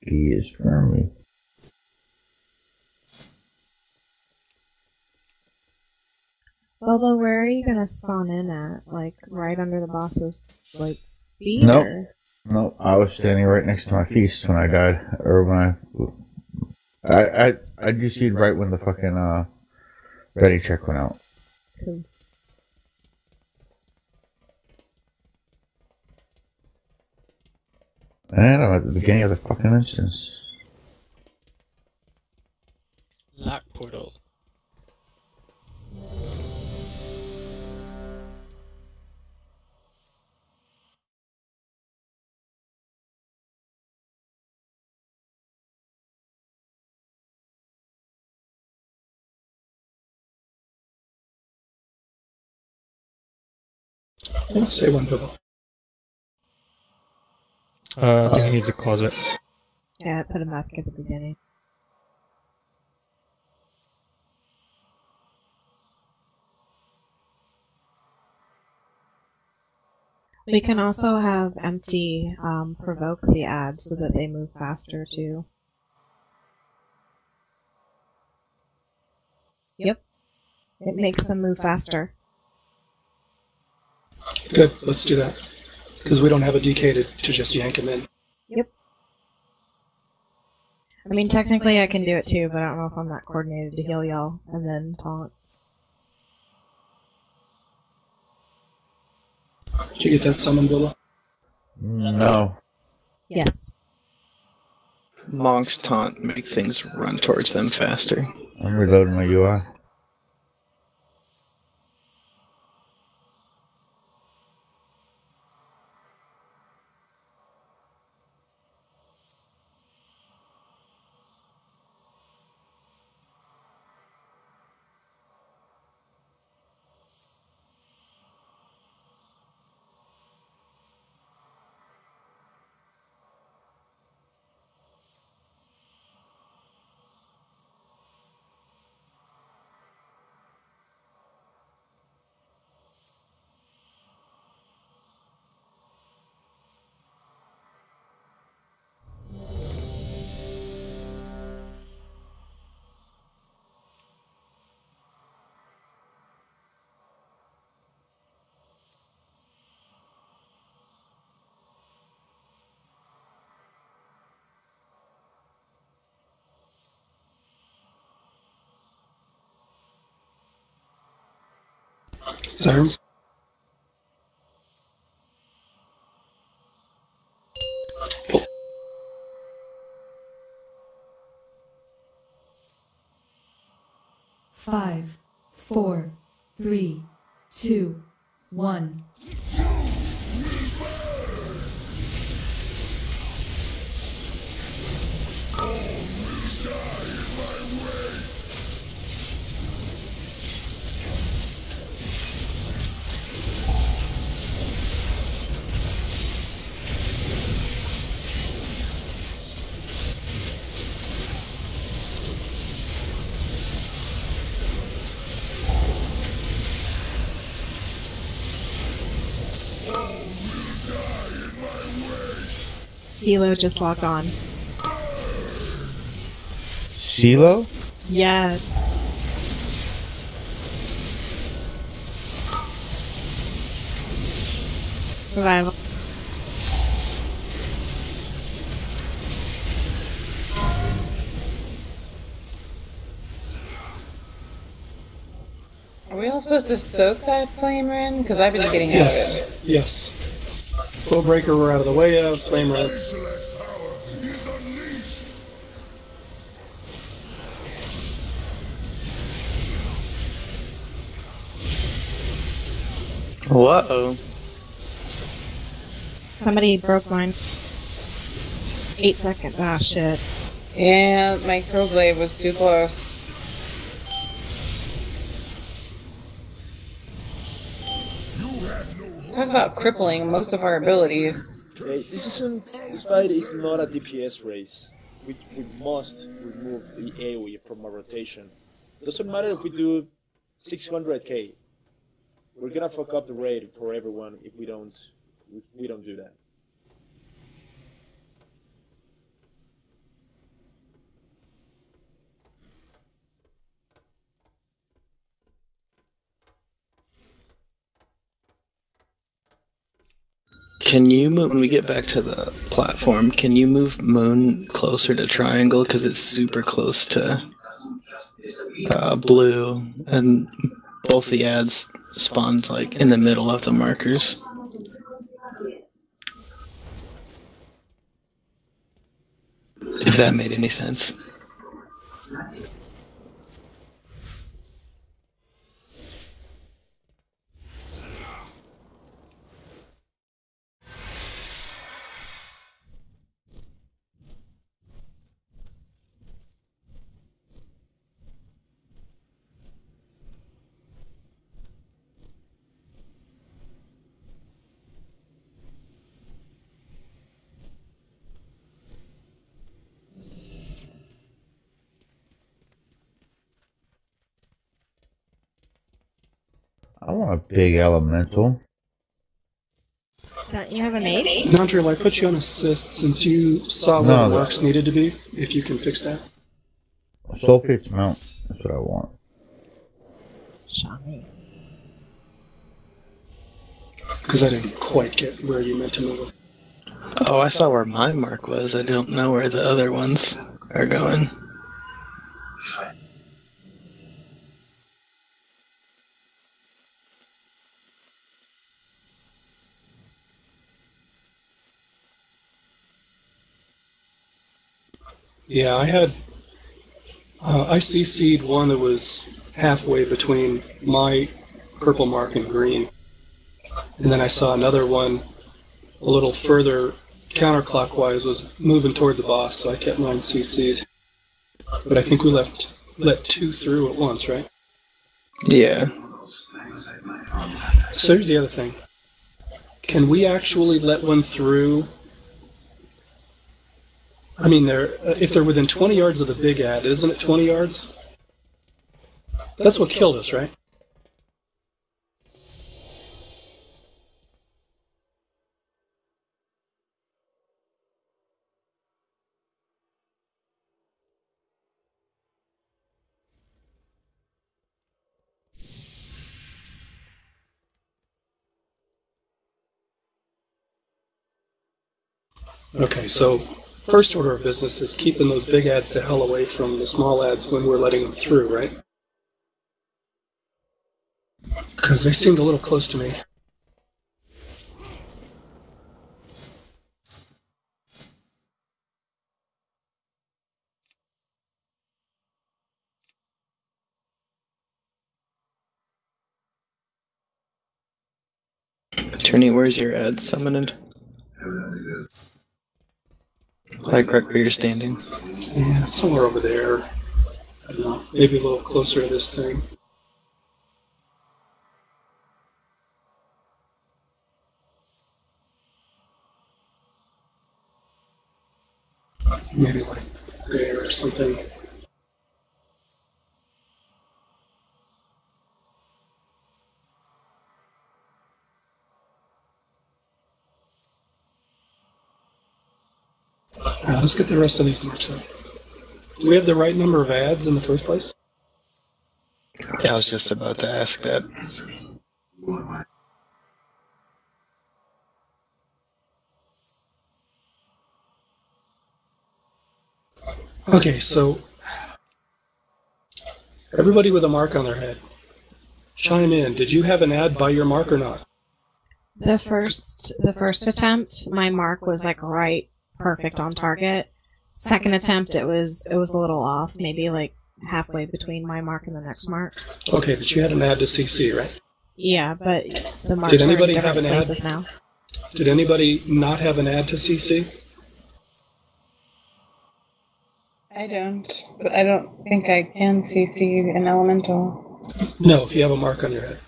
He is for me. Bobo, where are you gonna spawn in at? Like, right under the boss's, like, feet? Nope. Or? Nope. I was standing right next to my feast when I died. Or when I DC'd right when the fucking, ready check went out. Cool. And I'm at the beginning of the fucking instance. Lock portal. Let's say one double. I think he needs a closet. Yeah, put him back at the beginning. We can also have empty provoke the ads so that they move faster too. Yep. It makes them move faster. Good, let's do that. Because we don't have a DK to just yank him in. Yep. I mean, technically I can do it too, but I don't know if I'm that coordinated to heal y'all and then taunt. Did you get that summon, Villa? No. Yes. Monk's taunt make things run towards them faster. I'm reloading my UI. Sirens? Five, four, three, two, one. CeeLo just logged on. CeeLo? Yeah. Revival. Are we all supposed to soak that flame in? Because I've been getting out of Yes, it. yes. Flow breaker we're out of the way of, flame red. Whoa. Somebody broke mine. 8 seconds. Ah, shit. Yeah, my Crowblade was too close. Talk about crippling most of our abilities. This fight is not a DPS race. We must remove the AoE from our rotation. Doesn't matter if we do 600k. We're gonna fuck up the raid for everyone if we don't do that. Can you move, when we get back to the platform, can you move Moon closer to Triangle? Because it's super close to Blue, and both the ads spawned like in the middle of the markers. If that made any sense. I want a big elemental. Don't you have an 8? Nandril, I put you on assist since you saw where the marks needed to be. If you can fix that. Sulfate's mount. That's what I want. Shiny. Because I didn't quite get where you meant to move. Oh, I saw where my mark was. I don't know where the other ones are going. Yeah, I CC'd one that was halfway between my purple mark and green. And then I saw another one a little further counterclockwise was moving toward the boss, so I kept mine CC'd. But I think we let 2 through at once, right? Yeah. So here's the other thing. Can we actually let one through? I mean, if they're within 20 yards of the big ad, isn't it 20 yards? That's what killed us, right? Okay, so first order of business is keeping those big ads the hell away from the small ads when we're letting them through, right? Because they seemed a little close to me. Attorney, where's your ad summoned? Like right where you're standing. Yeah, somewhere over there. I don't know, maybe a little closer to this thing. Maybe like there or something. Let's get the rest of these marks up. Do we have the right number of ads in the first place? I was just about to ask that. Okay, so everybody with a mark on their head, chime in. Did you have an ad by your mark or not? The first attempt, my mark was like right perfect on target. Second attempt, it was a little off, maybe like halfway between my mark and the next mark. Okay, but you had an ad to CC, right? Yeah, but the marks Did are in anybody different have an ad? places now. Did anybody not have an ad to CC? I don't, but I don't think I can CC an elemental. No, if you have a mark on your head.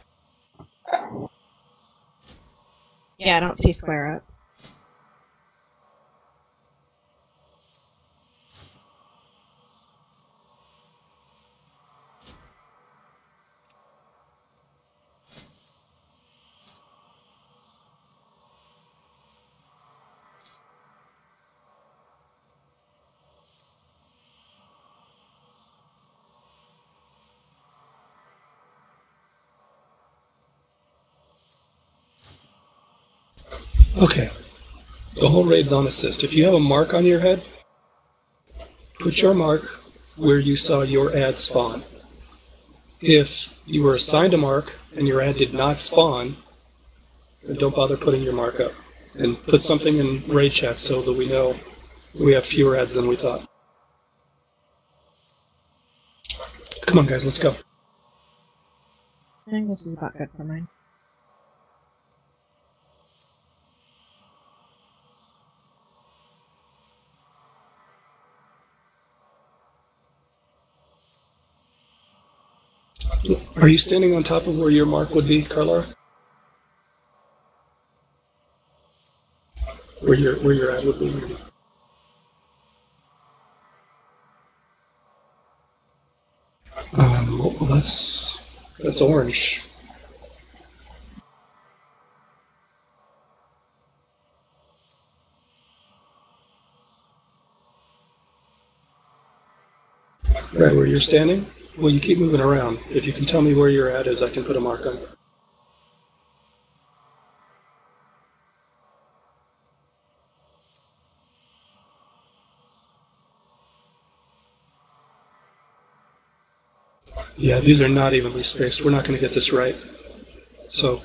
Yeah, I don't see square up. Okay. The whole raid's on assist. If you have a mark on your head, put your mark where you saw your ad spawn. If you were assigned a mark and your ad did not spawn, then don't bother putting your mark up. And put something in raid chat so that we know we have fewer ads than we thought. Come on, guys, let's go. I think this is about good for mine. Are you standing on top of where your mark would be, Carla? Where your ad would be? Well, that's orange. Right where you're standing? Well, you keep moving around. If you can tell me where your ad is, I can put a mark on it. Yeah, these are not evenly spaced. We're not going to get this right. So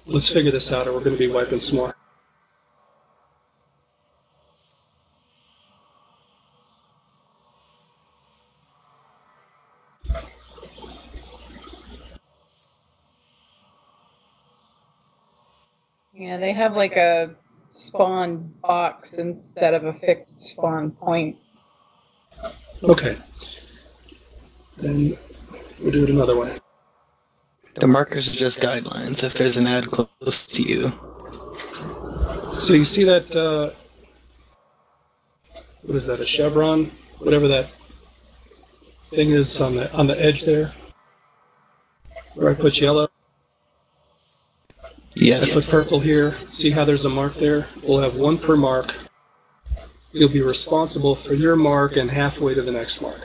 let's figure this out or we're going to be wiping some more. Yeah, they have like a spawn box instead of a fixed spawn point. Okay. Then we'll do it another way. The markers are just guidelines if there's an ad close to you. So you see that, what is that, a chevron? Whatever that thing is on the edge there? Where I put yellow? Yes. I put purple here. See how there's a mark there? We'll have one per mark. You'll be responsible for your mark and halfway to the next mark.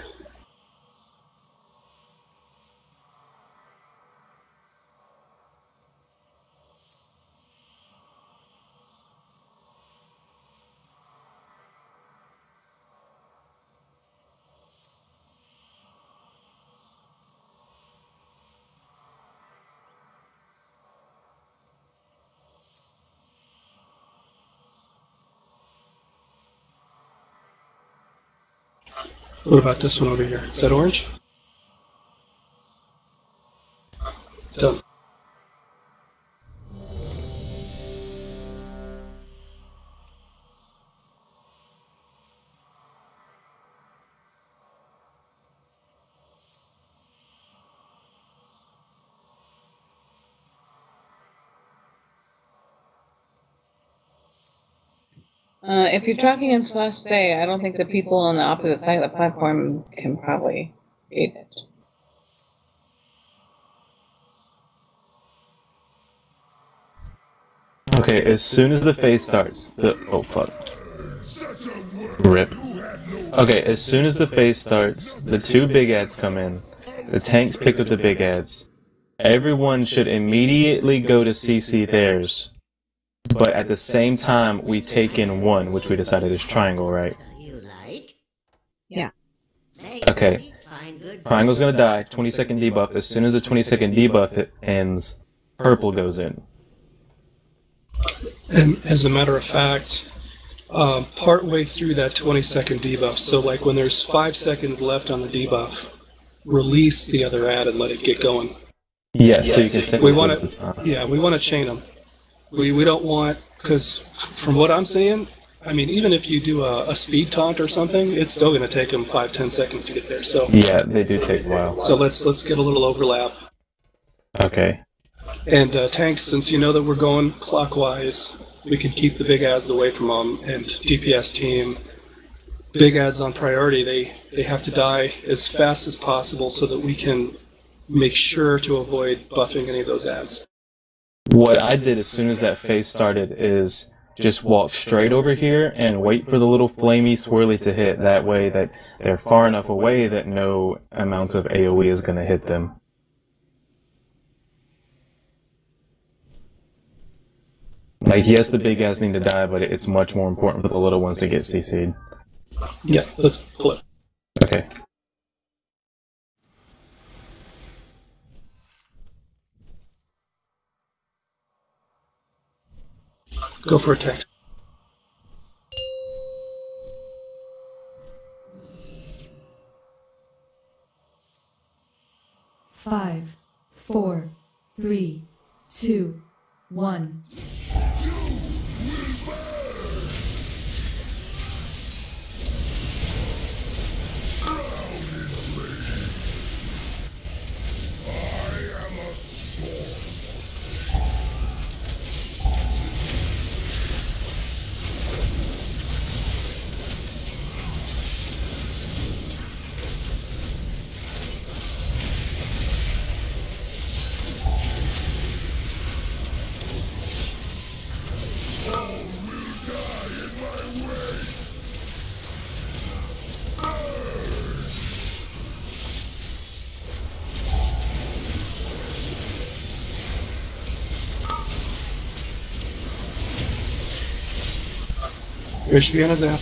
What about this one over here? Is that orange? Done. If you're talking in slash say, I don't think the people on the opposite side of the platform can probably read it. Okay, as soon as the phase starts, oh fuck. Rip. Okay, as soon as the phase starts, the two big ads come in. The tanks pick up the big ads. Everyone should immediately go to CC theirs. But at the same time, we take in one, which we decided is triangle, right? Yeah. Okay. Triangle's gonna die, 20-second debuff. As soon as the 20-second debuff ends, purple goes in. And as a matter of fact, partway through that 20-second debuff, so like when there's 5 seconds left on the debuff, release the other ad and let it get going. Yes, so you can send we want to, yeah, we want to chain them. We don't want, because from what I'm seeing, I mean, even if you do a speed taunt or something, it's still going to take them 5-10 seconds to get there. So yeah, they do take a while. So let's get a little overlap. Okay. And tanks, since you know that we're going clockwise, we can keep the big ads away from them. And DPS team, big ads on priority, they have to die as fast as possible so that we can make sure to avoid buffing any of those ads. What I did as soon as that phase started is just walk straight over here and wait for the little flamey swirly to hit. That way that they're far enough away that no amount of AoE is going to hit them. Like, yes, the big ads need to die, but it's much more important for the little ones to get CC'd. Yeah, let's pull it. Okay. Go for a text. Five, 4, 3, 2, 1. Here should be on a zap.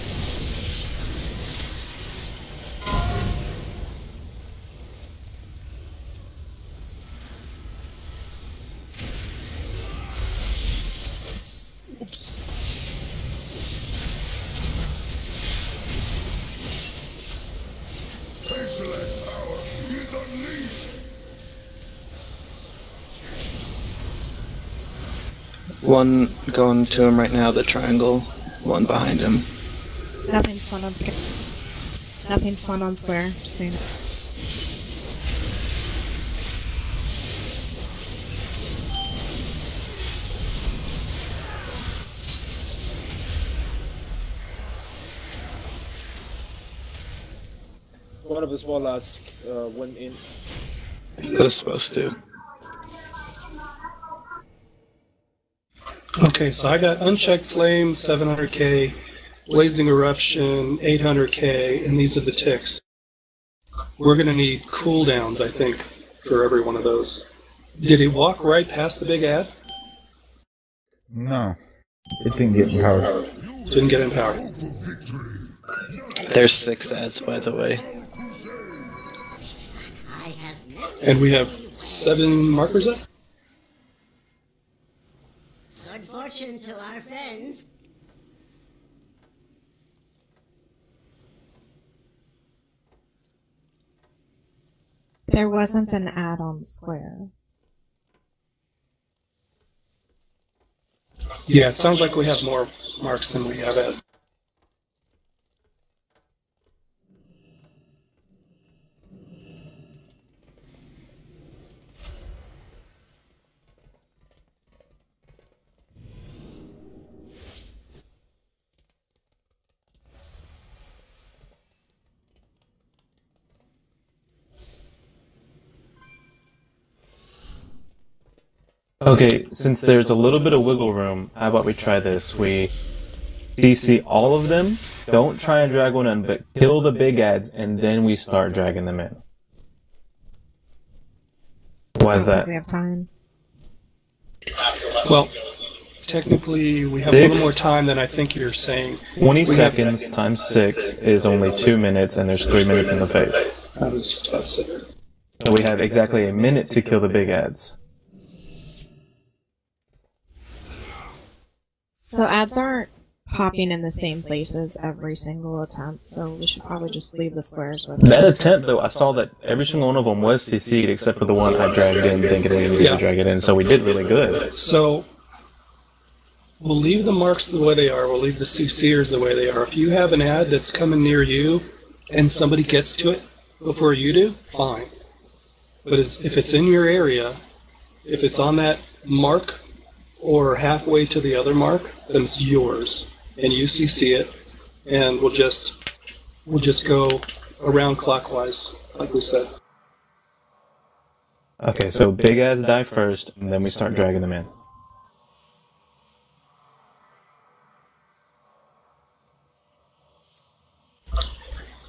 Oops. Faceless power is unleashed. One going to him right now, the triangle. One behind him. Nothing's fun on square. Nothing's fun on square. Just saying. One of the small lads went in. It was supposed to. Okay, so I got Unchecked Flame, 700k, Blazing Eruption, 800k, and these are the ticks. We're going to need cooldowns, I think, for every one of those. Did it walk right past the big ad? No. It didn't get empowered. Didn't get empowered. There's 6 ads, by the way. And we have 7 markers up? Good fortune to our friends. There wasn't an ad on square. Yeah, it sounds like we have more marks than we have ads. Okay, since there's a little bit of wiggle room, how about we try this? We CC all of them, don't try and drag one in, but kill the big ads, and then we start dragging them in. Why is that? We have time. Well, technically, we have a little more time than I think you're saying. 20 seconds times 6 is only 2 minutes, and there's 3 minutes in the face. I was just about to say. So we have exactly a minute to kill the big ads. So ads aren't popping in the same places every single attempt, so we should probably just leave the squares with That attempt, though, I saw that every single one of them was CC'd except for the one I dragged in, thinking I didn't need to drag it in, so we did really good. So, we'll leave the marks the way they are, we'll leave the CCers the way they are. If you have an ad that's coming near you, and somebody gets to it before you do, fine. But if it's in your area, if it's on that mark, or halfway to the other mark, then it's yours, and you CC it, and we'll just go around clockwise, like we said. Okay, so big ads die first, and then we start dragging them in.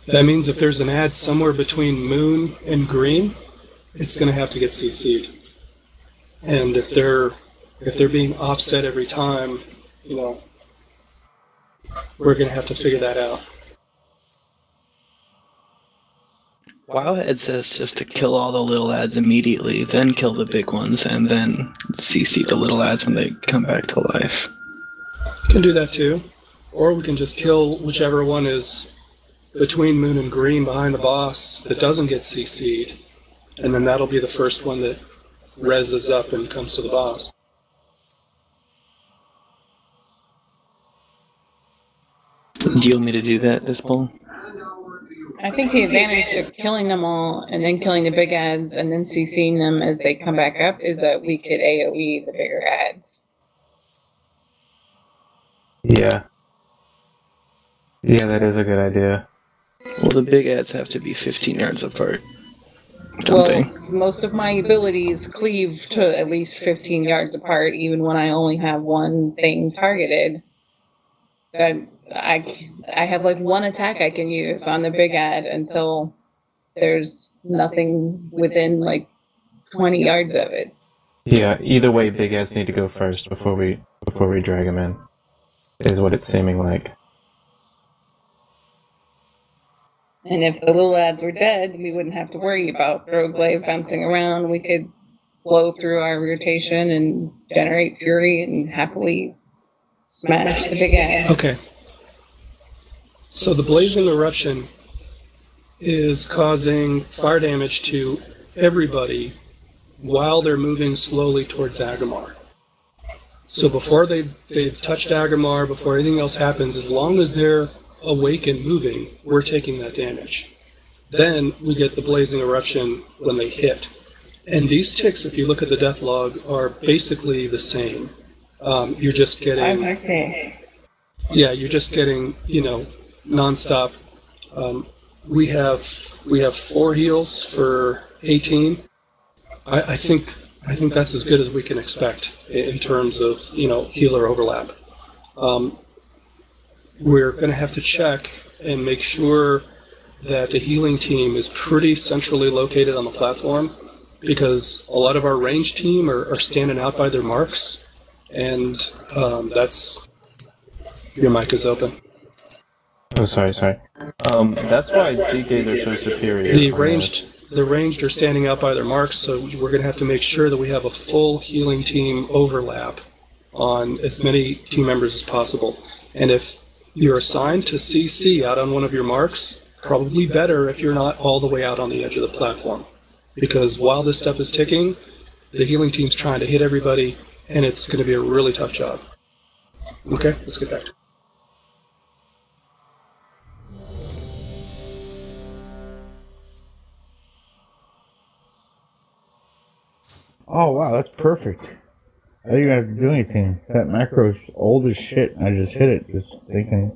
That means if there's an ad somewhere between moon and green, it's going to have to get CC'd. And if If they're being offset every time, you know, we're going to have to figure that out. Wowhead says just to kill all the little ads immediately, then kill the big ones, and then CC the little ads when they come back to life. We can do that too. Or we can just kill whichever one is between Moon and Green behind the boss that doesn't get CC'd, and then that'll be the first one that reses up and comes to the boss. Do you want me to do that this poll? I think the advantage of killing them all and then killing the big ads and then CCing them as they come back up is that we could AoE the bigger ads. Yeah. Yeah, that is a good idea. Well, the big ads have to be 15 yards apart, don't they? Most of my abilities cleave to at least 15 yards apart, even when I only have one thing targeted. I have like one attack I can use on the big ad until there's nothing within like 20 yards of it. Yeah, either way, big ads need to go first before we drag them in, is what it's seeming like. And if the little ads were dead, we wouldn't have to worry about Rogueglaive bouncing around. We could blow through our rotation and generate fury and happily smash the big ad. Okay. So the blazing eruption is causing fire damage to everybody while they're moving slowly towards Agamar. So before they've touched Agamar, before anything else happens, as long as they're awake and moving, we're taking that damage. Then we get the blazing eruption when they hit. And these ticks, if you look at the death log, are basically the same. You're just getting... Yeah, you're just getting, you know, non-stop. We have 4 heals for 18. I think that's as good as we can expect in terms of, you know, healer overlap. We're going to have to check and make sure that the healing team is pretty centrally located on the platform, because a lot of our range team are standing out by their marks, and that's... Your mic is open. Oh, sorry. That's why DKs are so superior. The ranged are standing out by their marks, so we're going to have to make sure that we have a full healing team overlap on as many team members as possible. And if you're assigned to CC out on one of your marks, probably better if you're not all the way out on the edge of the platform. Because while this stuff is ticking, the healing team's trying to hit everybody, and it's going to be a really tough job. Okay, let's get back to it. Oh wow, that's perfect. I didn't even have to do anything. That macro's old as shit. I just hit it, just thinking,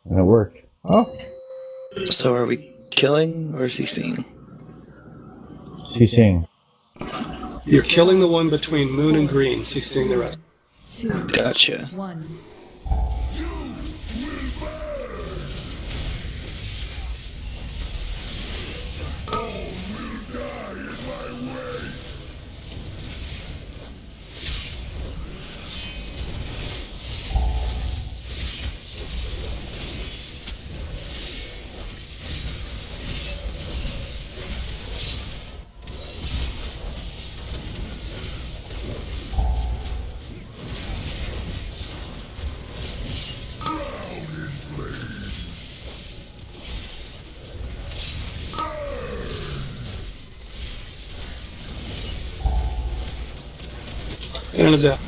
and it worked. Oh. So are we killing or CCing? CCing. You're killing the one between Moon and Green, CCing the rest. 2, Gotcha. 1. And a zap.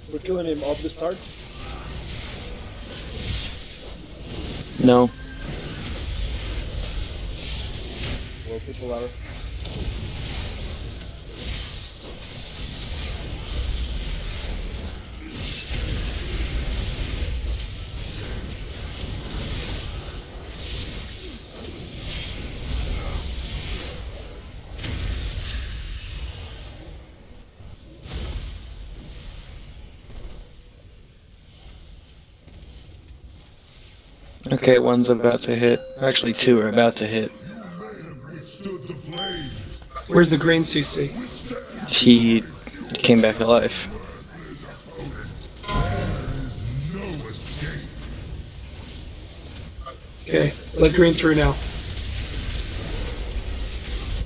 We're killing him off the start. No. Well, people are. Okay, one's about to hit. Actually, two are about to hit. Where's the green CC? He came back alive. Okay, let green through now.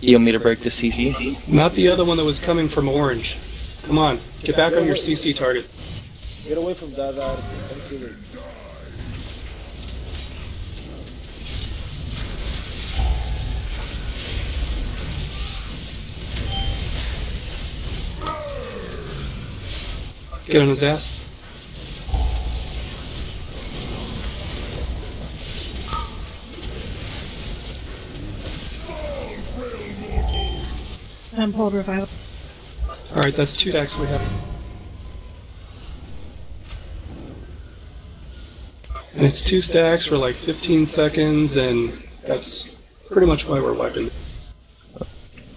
You want me to break the CC? Not the other one that was coming from orange. Come on, get back on your CC targets. Get away from that. Don't kill it. Get on his ass. Pulled revival. Alright, that's 2 stacks we have. And it's 2 stacks for like 15 seconds, and that's pretty much why we're wiping.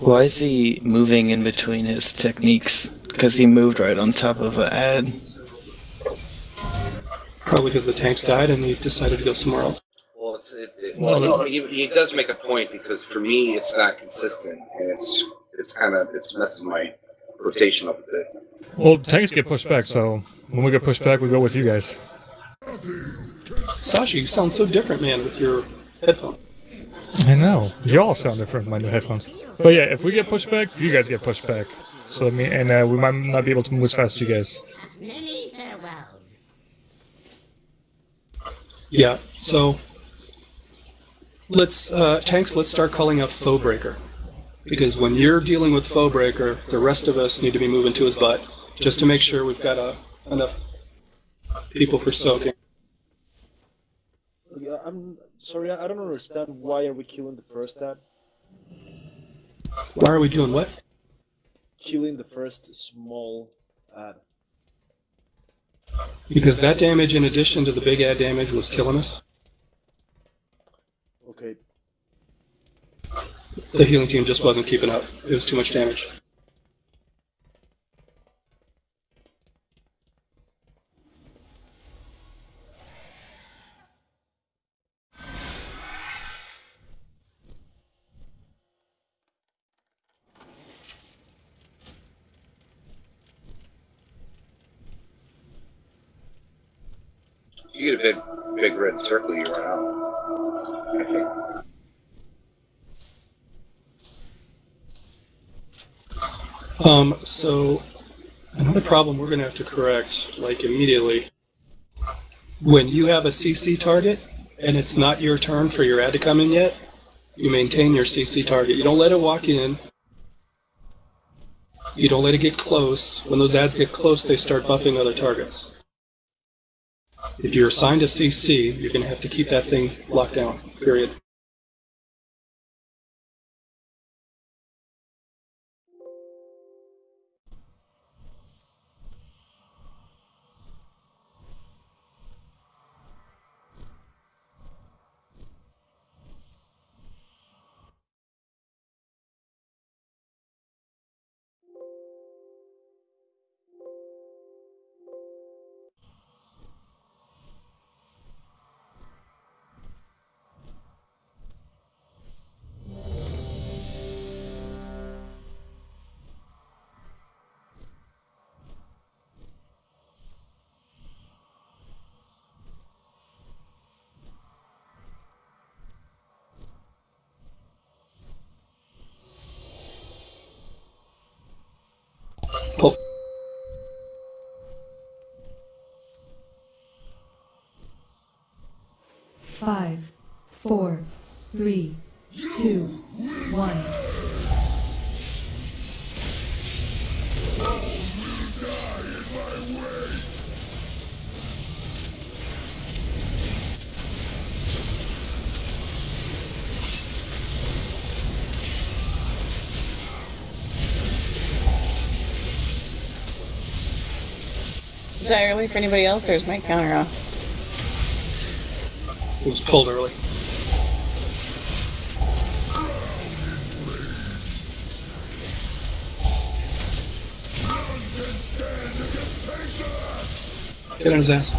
Why is he moving in between his techniques? Because he moved right on top of an ad. Probably because the tanks died and he decided to go somewhere else. Well, he does make a point, because for me it's not consistent, and it's messing my rotation up a bit. Well, tanks get pushed back, so when we get pushed back, we go with you guys. Sasha, you sound so different, man, with your headphones. I know. You all sound different with my new headphones. But yeah, if we get pushed back, you guys get pushed back. So we might not be able to move as fast as you guys. Many farewells. Yeah, so let's tanks, let's start calling up Foe Breaker. Because when you're dealing with Foe Breaker, the rest of us need to be moving to his butt, just to make sure we've got enough people for soaking. Yeah, I'm sorry, I don't understand why are we killing the first ad? Why are we doing what? Killing the first small ad. Because that damage, in addition to the big ad damage, was killing us. Okay. The healing team just wasn't keeping up. It was too much damage. You get a big red circle, you run out, I think. So another problem we're going to have to correct, like immediately, when you have a CC target and it's not your turn for your ad to come in yet, you maintain your CC target. You don't let it walk in. You don't let it get close. When those ads get close, they start buffing other targets. If you're assigned a CC, you're going to have to keep that thing locked down, period. Pull. Five, four, three, two, one. Is that early for anybody else, or is my counter off? It was pulled early. Get on his ass.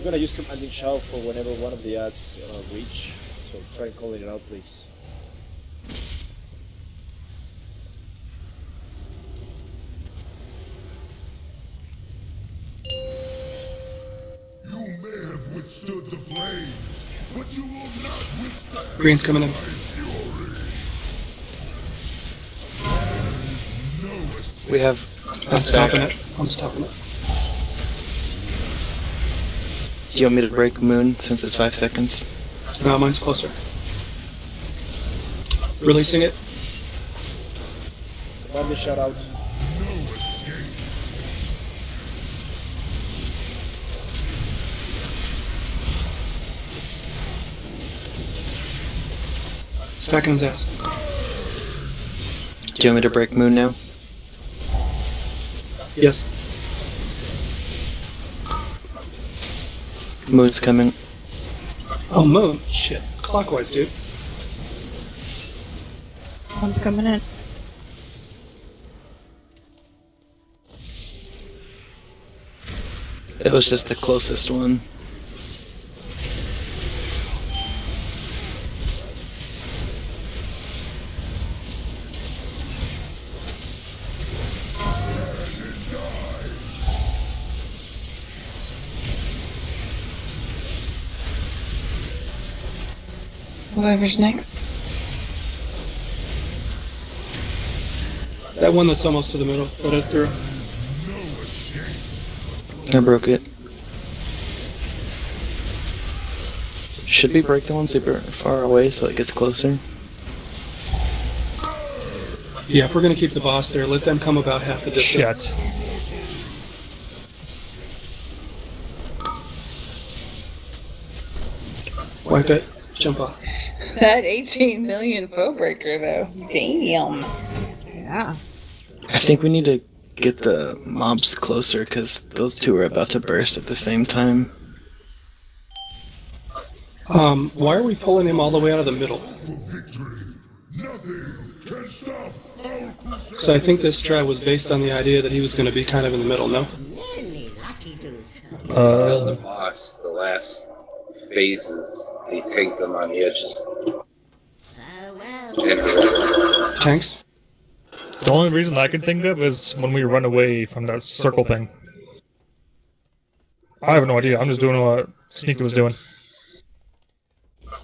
I'm gonna use commanding shout for whenever one of the ads reach. So try and call it out, please. You may have withstood the flames, but you will not withstand Green's coming in. my fury. There is no escape. We have. I'm stopping it. I'm stopping it. Do you want me to break Moon since it's 5 seconds? No, mine's closer. Releasing it. Commanding shout out. No escape. Stacking his ass. Do you want me to break Moon now? Yes. Moon's coming. Oh, Moon. Shit. Clockwise, dude. One's coming in. It was just the closest one. Whoever's next. That one that's almost to the middle. Put it through. I broke it. Should we break the one super far away so it gets closer? Yeah, if we're gonna keep the boss there, let them come about half the distance. Shit. Wipe it. Jump off. That 18 million foe breaker, though. Damn. Yeah. I think we need to get the mobs closer because those two are about to burst at the same time. Why are we pulling him all the way out of the middle? So I think this try was based on the idea that he was going to be kind of in the middle, no? The boss, the last phases, they take them on the edges. Tanks? The only reason I can think of is when we run away from that circle thing. I have no idea. I'm just doing what Sneaky was doing.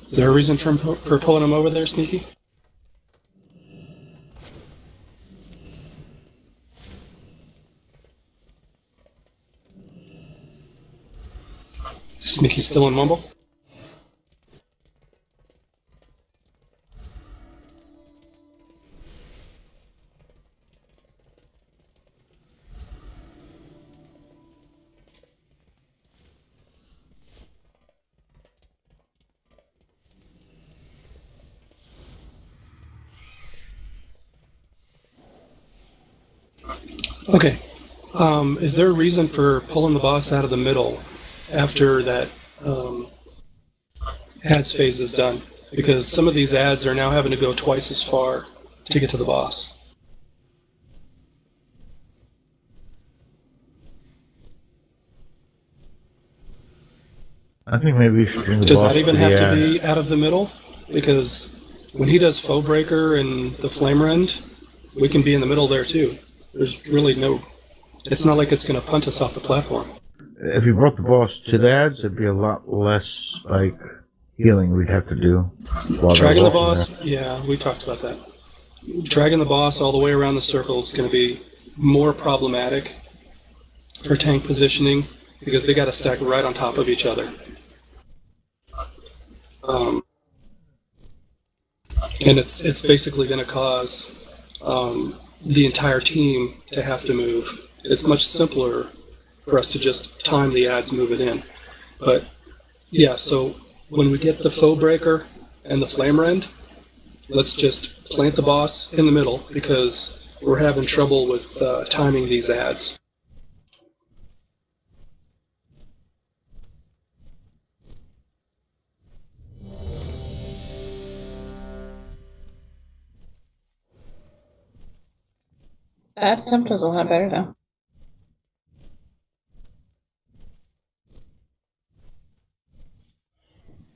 Is there a reason for pulling him over there, Sneaky? Sneaky's still in Mumble? Okay. Is there a reason for pulling the boss out of the middle after that ads phase is done? Because some of these ads are now having to go twice as far to get to the boss. I think maybe you should bring the Does boss that even to the have to ad. be out of the middle? Because when he does Foe Breaker and the Flame Rend, we can be in the middle there too. There's really no... It's not like it's going to punt us off the platform. If you brought the boss to the ads, it'd be a lot less, like, healing we'd have to do. while they're Dragging the walking boss, there. yeah, we talked about that. Dragging the boss all the way around the circle is going to be more problematic for tank positioning because they got to stack right on top of each other. And it's basically going to cause the entire team to have to move. It's much simpler for us to just time the ads, move it in. But yeah, so when we get the Foe Breaker and the Flame Rend, let's just plant the boss in the middle because we're having trouble with timing these ads. That attempt was a lot better, though.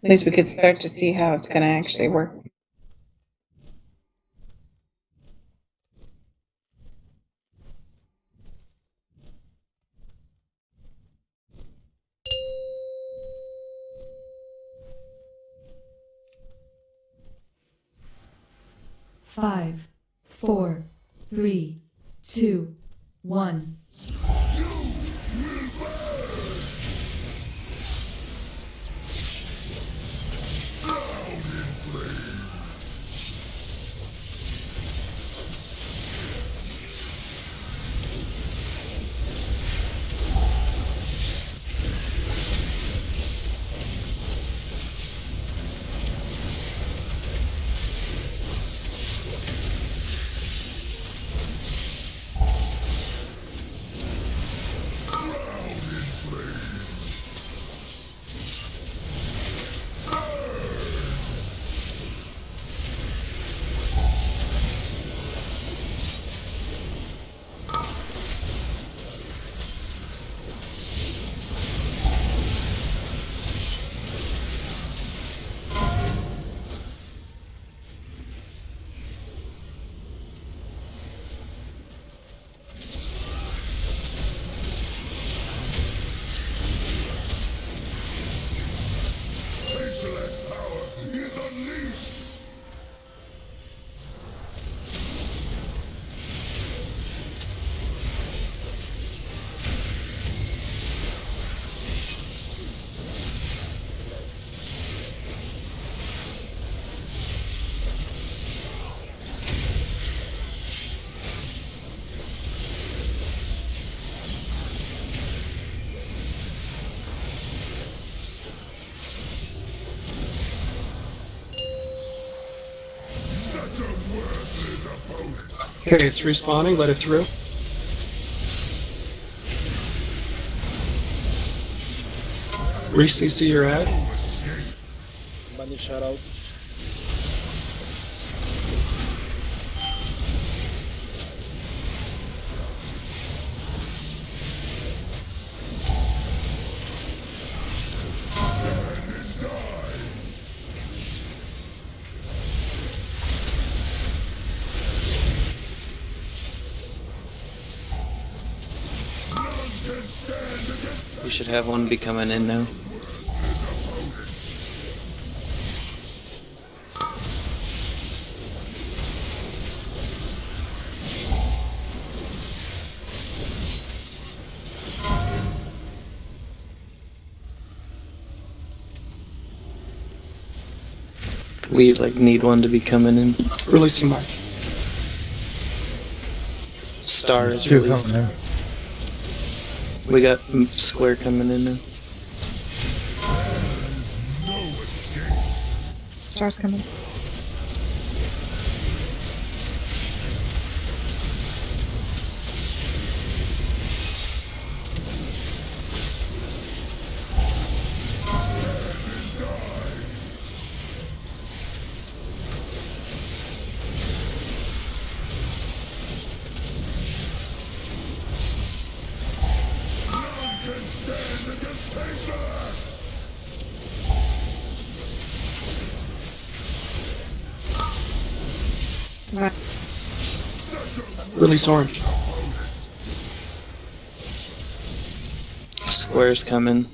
At least we could start to see how it's going to actually work. Five, 4, 3, 2, 1. Okay, it's respawning. Let it through. Re-CC your ad. Money shout out. We should have one be coming in now. We like need one to be coming in. Releasing mark. Star is Two released. coming in. We got square coming in now. Star's coming. Release orange. Square's coming.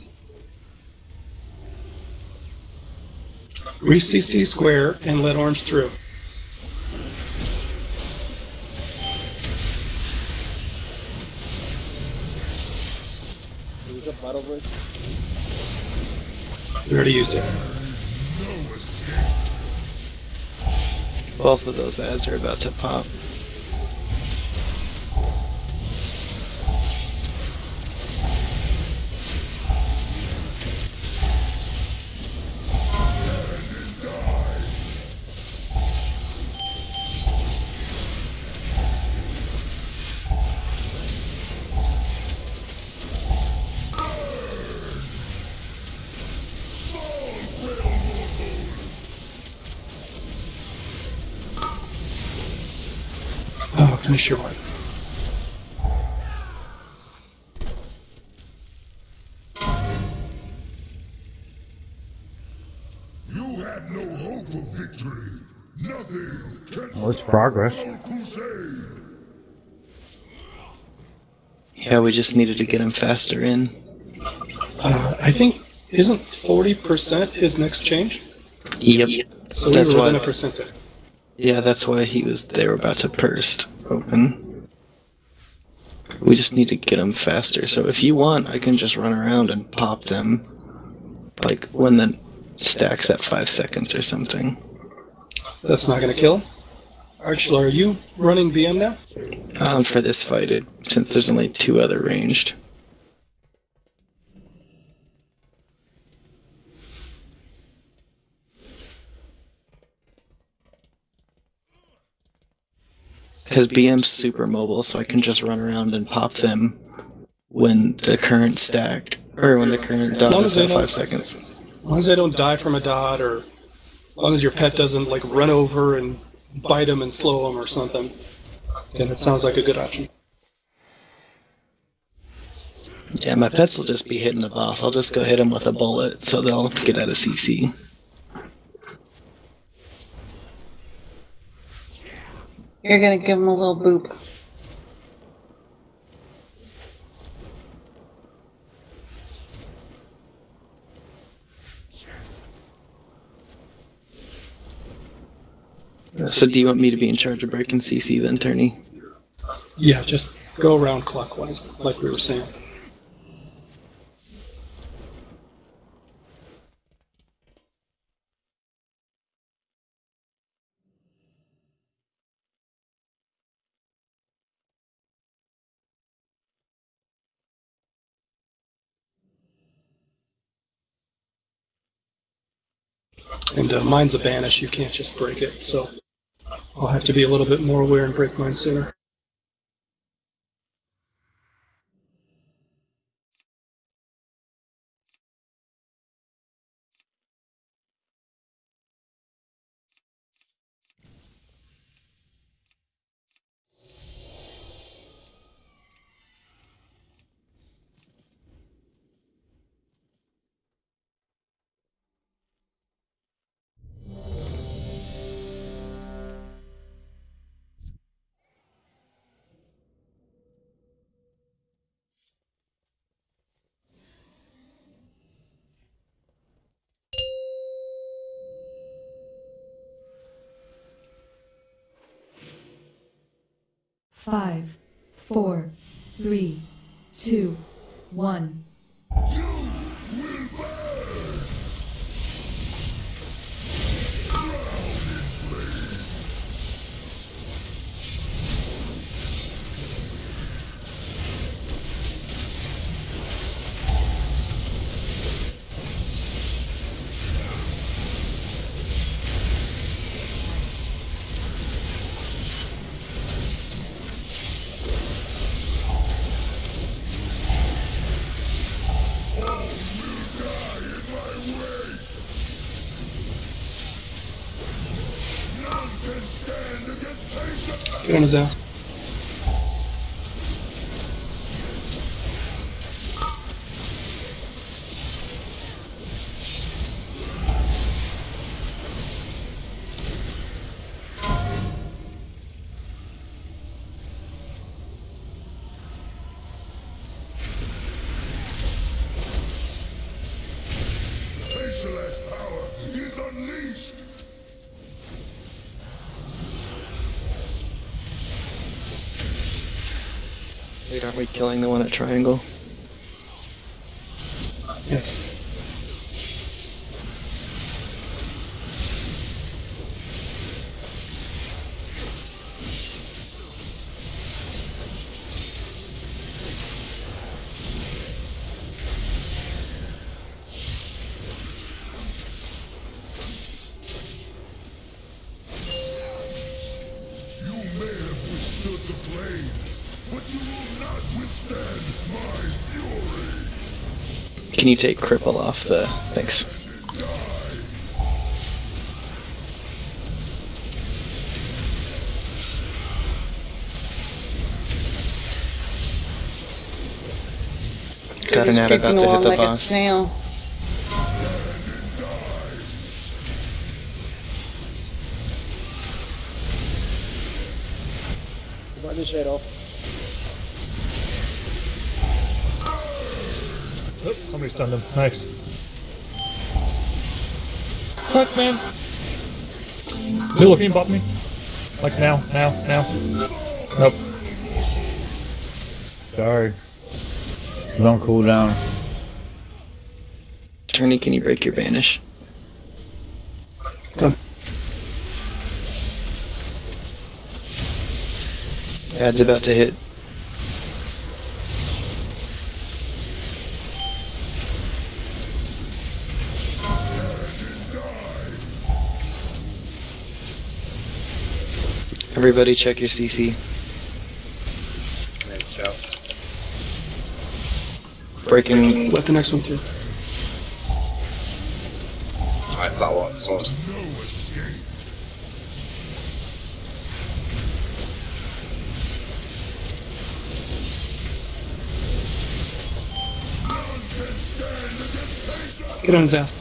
Re-CC square and let orange through. Use a battle risk. We already used it. Both of those ads are about to pop. Oh, finish your one. have no hope of victory. Nothing can Well, it's progress. crusade. Yeah, we just needed to get him faster in. I think, isn't 40% his next change? Yep. So we That's were why. within a percentile. Yeah, that's why they were about to burst open. We just need to get them faster. So if you want, I can just run around and pop them, like when the stack's at 5 seconds or something. That's not going to kill him. Archler, are you running BM now? For this fight, since there's only 2 other ranged. Because BM's super mobile, so I can just run around and pop them when the current stack, or when the current dot is at 5 seconds. As long as they don't die from a dot, or as long as your pet doesn't like run over and bite them and slow them or something, then it sounds like a good option. Yeah, my pets will just be hitting the boss. I'll just go hit them with a bullet, so they'll get out of CC. You're gonna give him a little boop. So do you want me to be in charge of breaking CC then, Turney? Yeah, just go around clockwise, like we were saying. And mine's a banish, you can't just break it, so I'll have to be a little bit more aware and break mine sooner. Five, four, three, two, one. Get on his ass. Facialist power is unleashed. Wait, aren't we killing the one at Triangle? Yes. You may have withstood the flames, but you will not withstand my fury. Can you take Cripple off the... Thanks. Got an ad about to hit the like a boss. snail. Bandage head off. Oh, somebody stunned him. Nice. Fuck, man. Philippine bought me. Like now. Nope. Sorry. Don't cool down. Attorney, can you break your banish? Done. Ad's about to hit. Everybody check your CC. Breaking. Let the next one through. I thought was one. Get on his ass.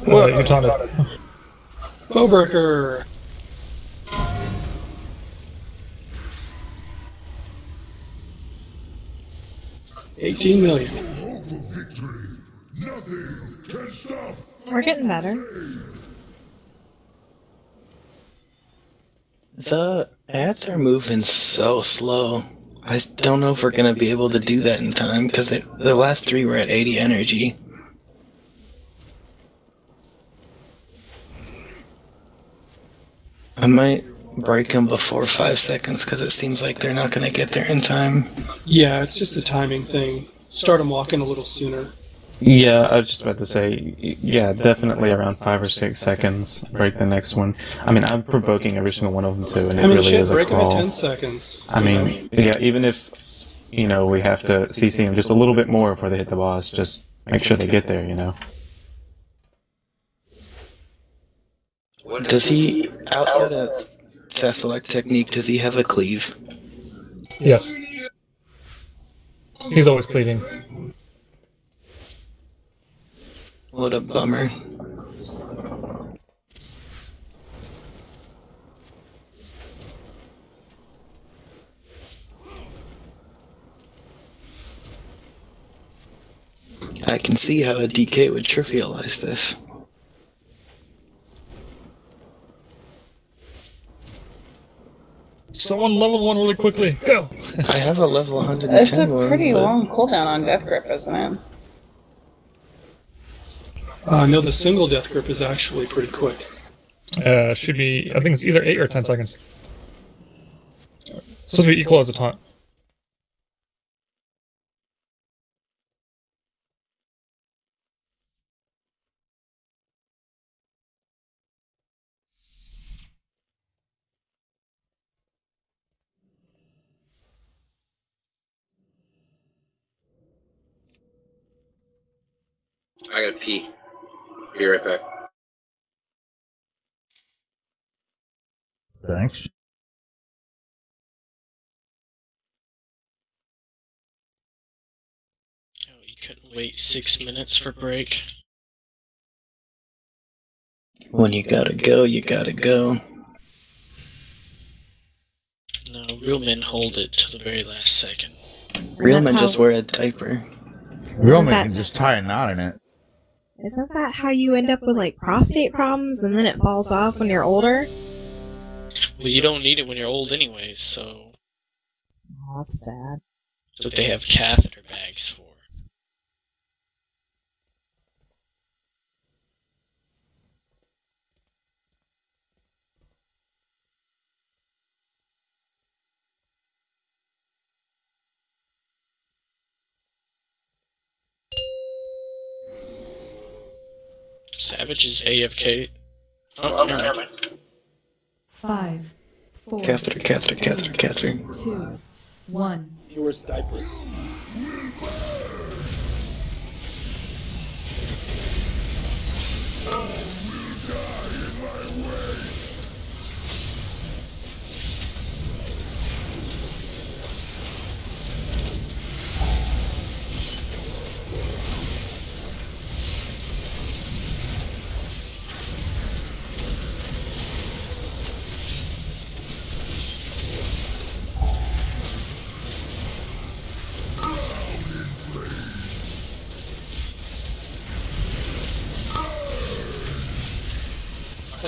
You taunted. Fauxberger. $18 million. We're getting better. The ads are moving so slow. I don't know if we're gonna be able to do that in time because the last 3 were at 80 energy. I might break them before 5 seconds because it seems like they're not gonna get there in time. Yeah, it's just a timing thing. Start them walking a little sooner. Yeah, I was just about to say, yeah, definitely around 5 or 6 seconds, break the next one. I mean, I'm provoking every single one of them too, and it really shit, is a break them at crawl. 10 seconds. I mean, yeah, even if, you know, we have to CC them just a little bit more before they hit the boss, just make sure they get there, you know? Does he, outside of that select technique, does he have a cleave? Yes. He's always cleaving. What a bummer. I can see how a DK would trivialize this. Someone level 1 really quickly. Go! I have a level 110 It's a one, pretty but- long cooldown on Death Grip, isn't it? No, the single death grip is actually pretty quick. Should be, I think it's either 8 or 10 seconds. Supposed to be equal as a taunt. I gotta pee. Be right back. Thanks. Oh, you couldn't wait 6 minutes for break. When you gotta go, you gotta go. No, real men hold it to the very last second. Real men just wear a diaper. Real men can just tie a knot in it. Isn't that how you end up with like prostate problems and then it falls off when you're older? Well, you don't need it when you're old anyways, so... Oh, that's sad. That's what they have catheter bags for. Savage is AFK. Oh, never mind. 5, 4, Catheter. 2, 1. He wears diapers.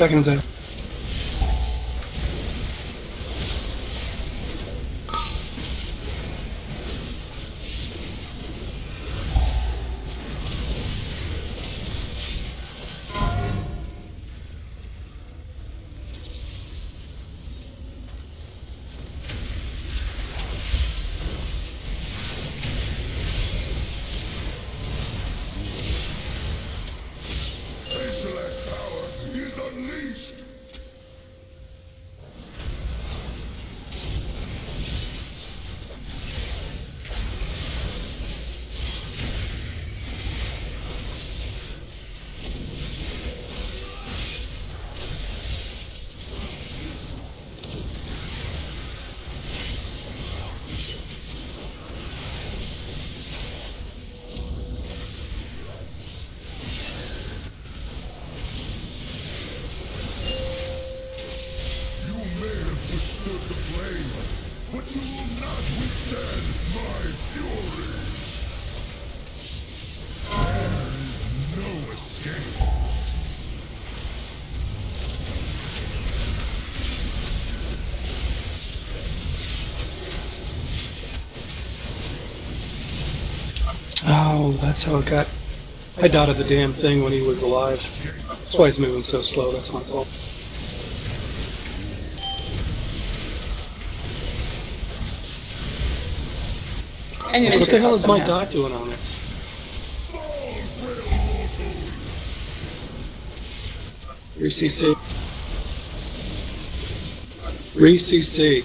Stacking his head. Specialized power is unleashed. You may have withstood the flames, but you will not withstand my fury. There is no escape. Oh, that's how it got. I dotted the damn thing when he was alive. That's why he's moving so slow. That's my fault. What the hell is my dot doing on it? Re-CC. Re-CC.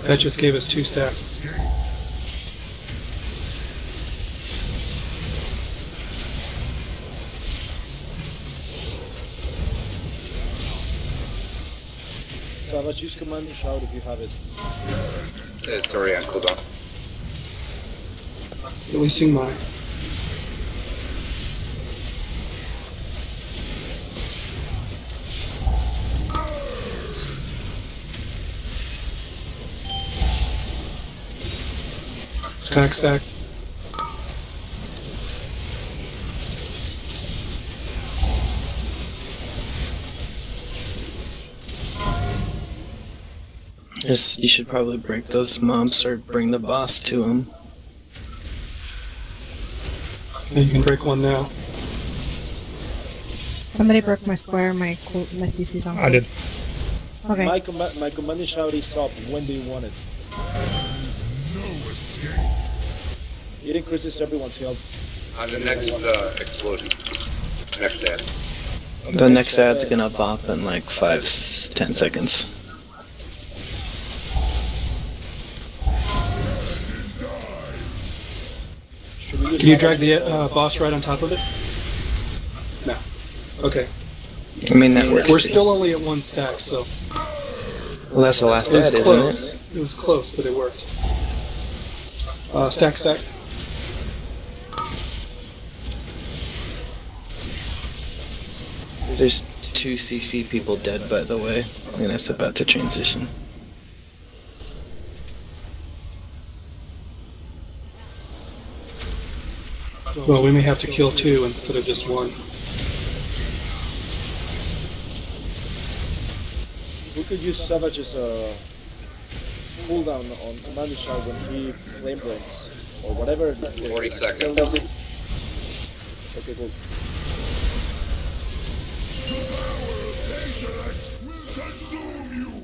That just gave us 2 stacks. Savage, use command and shout if you have it. Sorry, on cooldown. Releasing mine. Stack. You should probably break those mobs or bring the boss to them. Yeah, you can break one now. Somebody broke my square, my CC's on. I did. Okay. My command and shout is up. When do you want it? No escape. It increases everyone's health. On the next explosion. Next ad. The next ad's gonna pop in like 5-10 seconds. Can you drag the boss right on top of it? No. Okay. I mean, that works. We're still only at 1 stack, so. Well, that's the last It was ad, isn't close. it? It was close, but it worked. Stack. There's 2 CC people dead, by the way, and it's about to transition. Well, we may have to kill 2 instead of just 1. We could use Savage as a cooldown on command and shout when he flame breaks or whatever. 40 seconds. Okay, cool.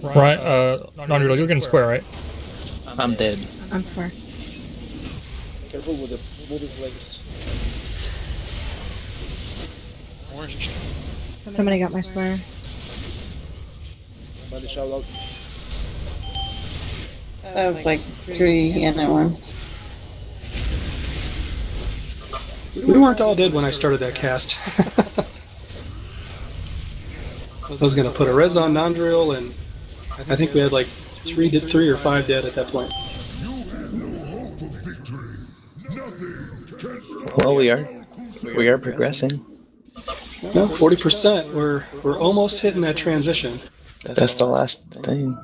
Right, non-real, you're getting square, right? I'm dead. On square. Careful with the moving legs. Orange. Somebody got my square. Command and shout out. That was like 3 in at once. We weren't all dead when I started that cast. I was going to put a res on non-drill, and I think we had like 3 or 5 dead at that point. You had no hope of victory. Well, we are progressing. No, 40%. We're almost hitting that transition. That's the last thing.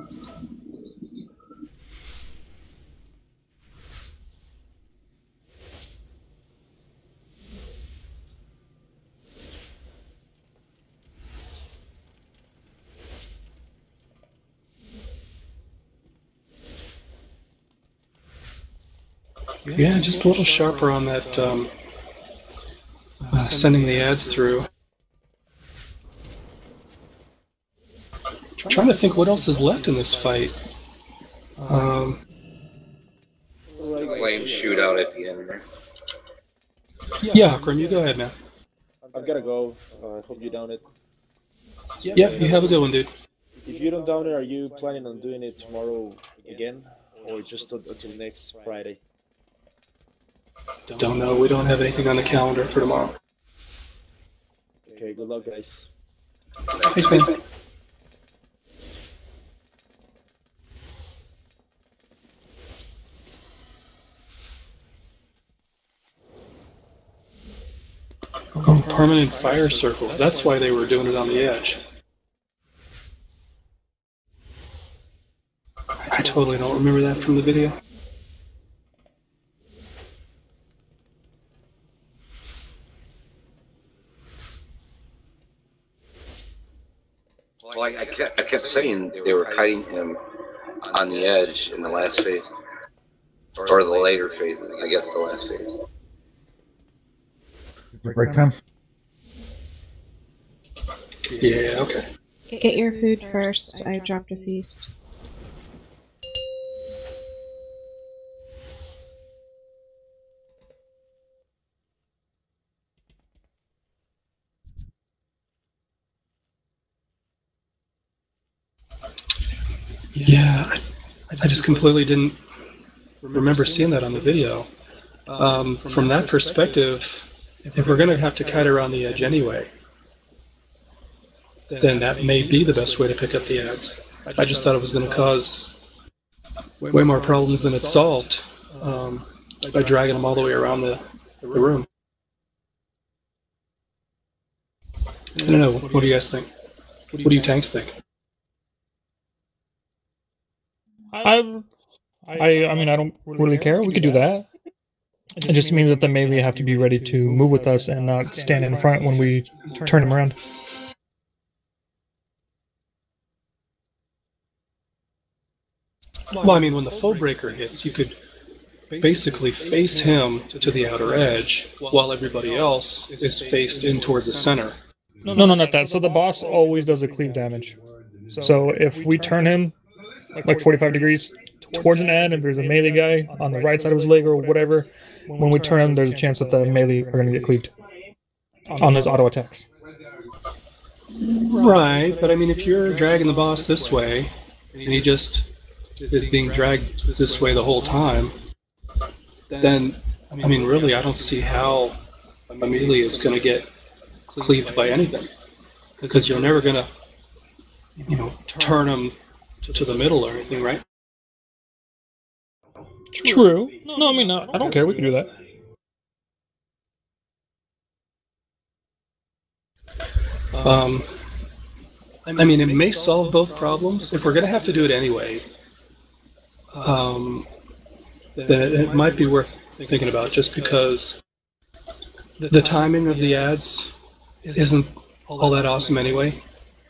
Yeah, just a little sharper on that, sending the ads through. Trying to think what else is left in this fight. Flame shootout at the end there. Yeah, Akram, you go ahead, man. I've gotta go. Hope you down it. Yeah, you have a good one, dude. If you don't down it, are you planning on doing it tomorrow again? Or just until next Friday? Don't know. We don't have anything on the calendar for tomorrow. Okay, good luck, guys. Thanks, man. Oh, permanent fire circles. That's why they were doing it on the edge. I totally don't remember that from the video. Well, I kept saying they were kiting him on the edge in the last phase. Or the later phases, I guess the last phase. Break time? Yeah, okay. Get your food first. I dropped a feast. Yeah, I just completely didn't remember seeing that on the video. From that perspective, if we're going to have to kite around the edge anyway, then that may be the best way to pick up the ads. I just thought it was going to cause way more problems than it solved by dragging them all the way around the room. I don't know. What do you guys think? What do you tanks think? I mean, I don't really care. We could do that. It just means that the melee have to be ready to move with us and not stand in front when we turn them around. Well, I mean, when the foe breaker hits, you could basically face him to the outer edge while everybody else is faced in towards the center. No, not that. So the boss always does a cleave damage. So if we turn him like 45 degrees towards an ad, if there's a melee guy on the right side of his leg or whatever, when we turn him, there's a chance that the melee are going to get cleaved on his auto attacks. Right, but I mean, if you're dragging the boss this way, and he just is being dragged this way the whole time, then, I mean, really, I don't see how a melee is going to get cleaved by anything. Because you're never going to, turn him to the middle or anything, right? True. No, I mean, I don't care. We can do that. I mean, it may solve both problems. If we're going to have to do it anyway, then it might be worth thinking about, just because the timing of the ads isn't all that awesome anyway.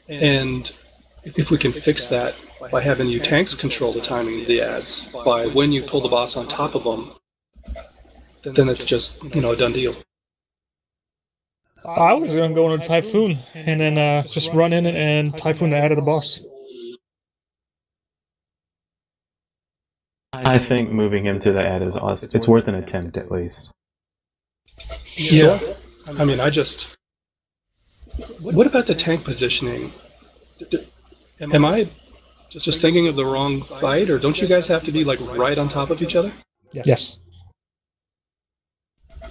And if we can fix that by having you tanks control the timing of the ads, by when you pull the boss on top of them, then it's just, a done deal. I was going to go into Typhoon and then just run in and Typhoon the ad of the boss. I think moving him to the ad is awesome. It's worth an attempt at least. Yeah. I mean, what about the tank positioning? Am I just thinking of the wrong fight, or don't you guys have to be like right on top of each other? Yes.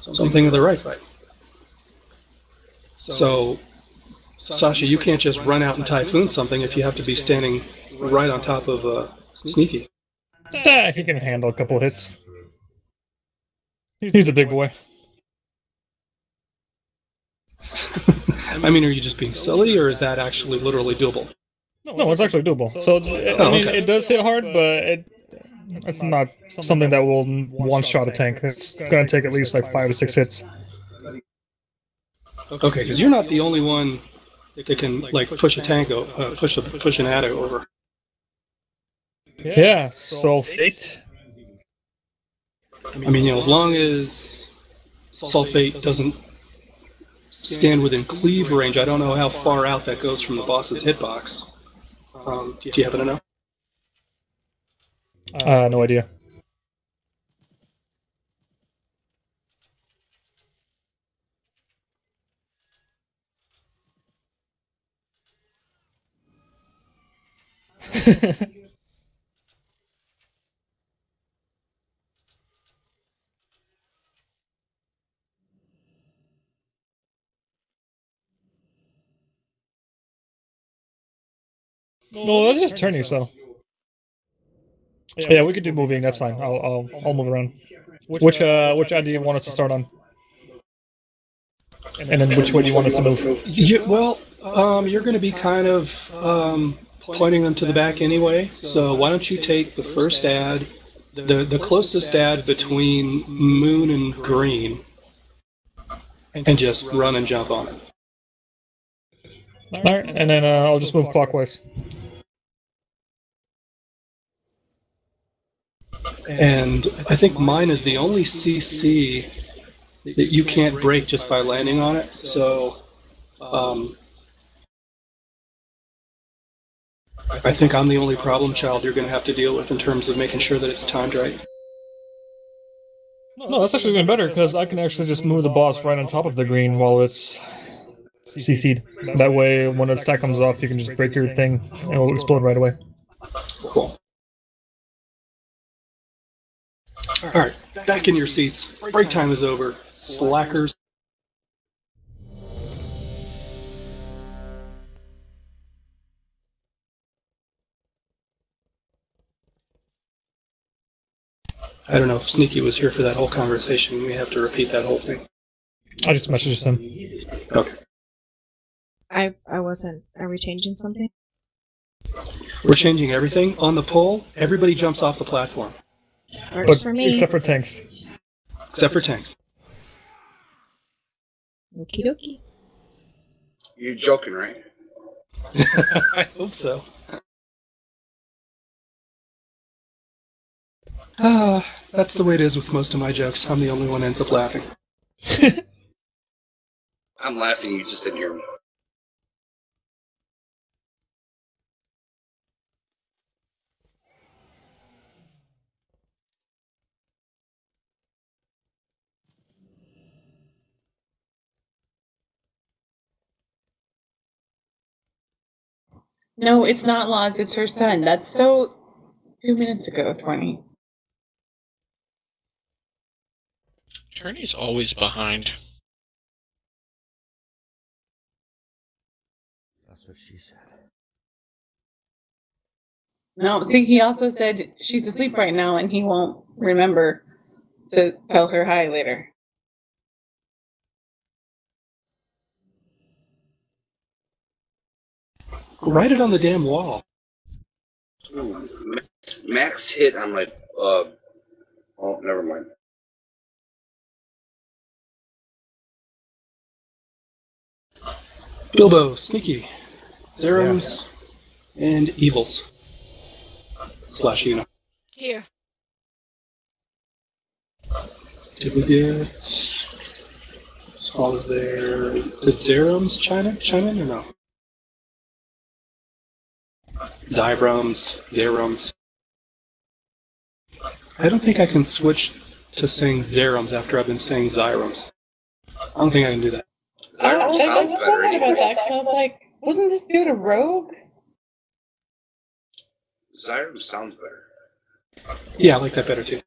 So I'm thinking of the right fight. So, Sasha, you can't just run out and Typhoon something if you have to be standing right on top of Sneaky. He can handle a couple of hits. He's a big boy. I mean, are you just being silly, or is that actually literally doable? No, it's actually doable. So I mean, it does hit hard, but it's not something that will one-shot a tank. It's gonna take at least like 5 to 6 hits. Okay, because you're not the only one that can like push a tank, push an adder over. Yeah, sulfate. I mean, you know, as long as sulfate doesn't stand within cleave range, I don't know how far out that goes from the boss's hitbox. Do you happen to know? No idea. No, that's just turning, so. Yeah, we could do moving. That's fine. I'll move around. Which ad do you want us to start on? And then which way do you want us to move? You're going to be kind of pointing them to the back anyway. So why don't you take the first ad, the closest ad between moon and green, and just run and jump on it. All right, and then I'll just move clockwise. And I think mine is the only CC that you can't break just by landing on it. So I think I'm the only problem child you're going to have to deal with in terms of making sure that it's timed right. No, that's actually even better, because I can actually just move the boss right on top of the green while it's CC'd. That way, when its attack comes off, you can just break your thing and it will explode right away. Cool. Alright, back in your seats. Break time is over. Slackers. I don't know if Sneaky was here for that whole conversation. We have to repeat that whole thing. I just messaged him. Okay. I wasn't. Are we changing something? We're changing everything. On the pole, everybody jumps off the platform. Works for me. Except for tanks. Except for tanks. Okie dokie. You're joking, right? I hope so. That's the way it is with most of my jokes. I'm the only one who ends up laughing. I'm laughing, you just didn't hear me. No, it's not Laws, it's her son. That's so 2 minutes ago, 20. Attorney's always behind. That's what she said. No, see, he also said she's asleep right now and he won't remember to tell her hi later. Write it on the damn wall. Ooh, Max hit on my, oh, never mind. Bilbo, Sneaky, Zerums, and Evils. / Una. Here. Did we get... Small is there... Did Zerums chime in or no? Zerums. I don't think I can switch to saying Zerums after I've been saying Zyrums. I don't think I can do that. Zyrum sounds better about anyway. that, 'cause I was like, wasn't this dude a rogue? Zyrum sounds better. Yeah, I like that better too.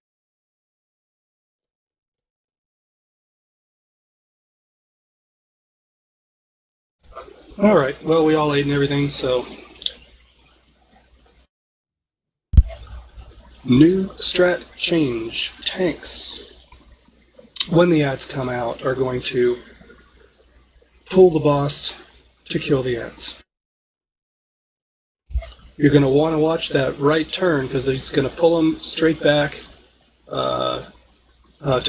Alright, well, we all ate and everything, so... New strat change. Tanks, when the ads come out, are going to pull the boss to kill the ads. You're going to want to watch that right turn because he's going to pull him straight back to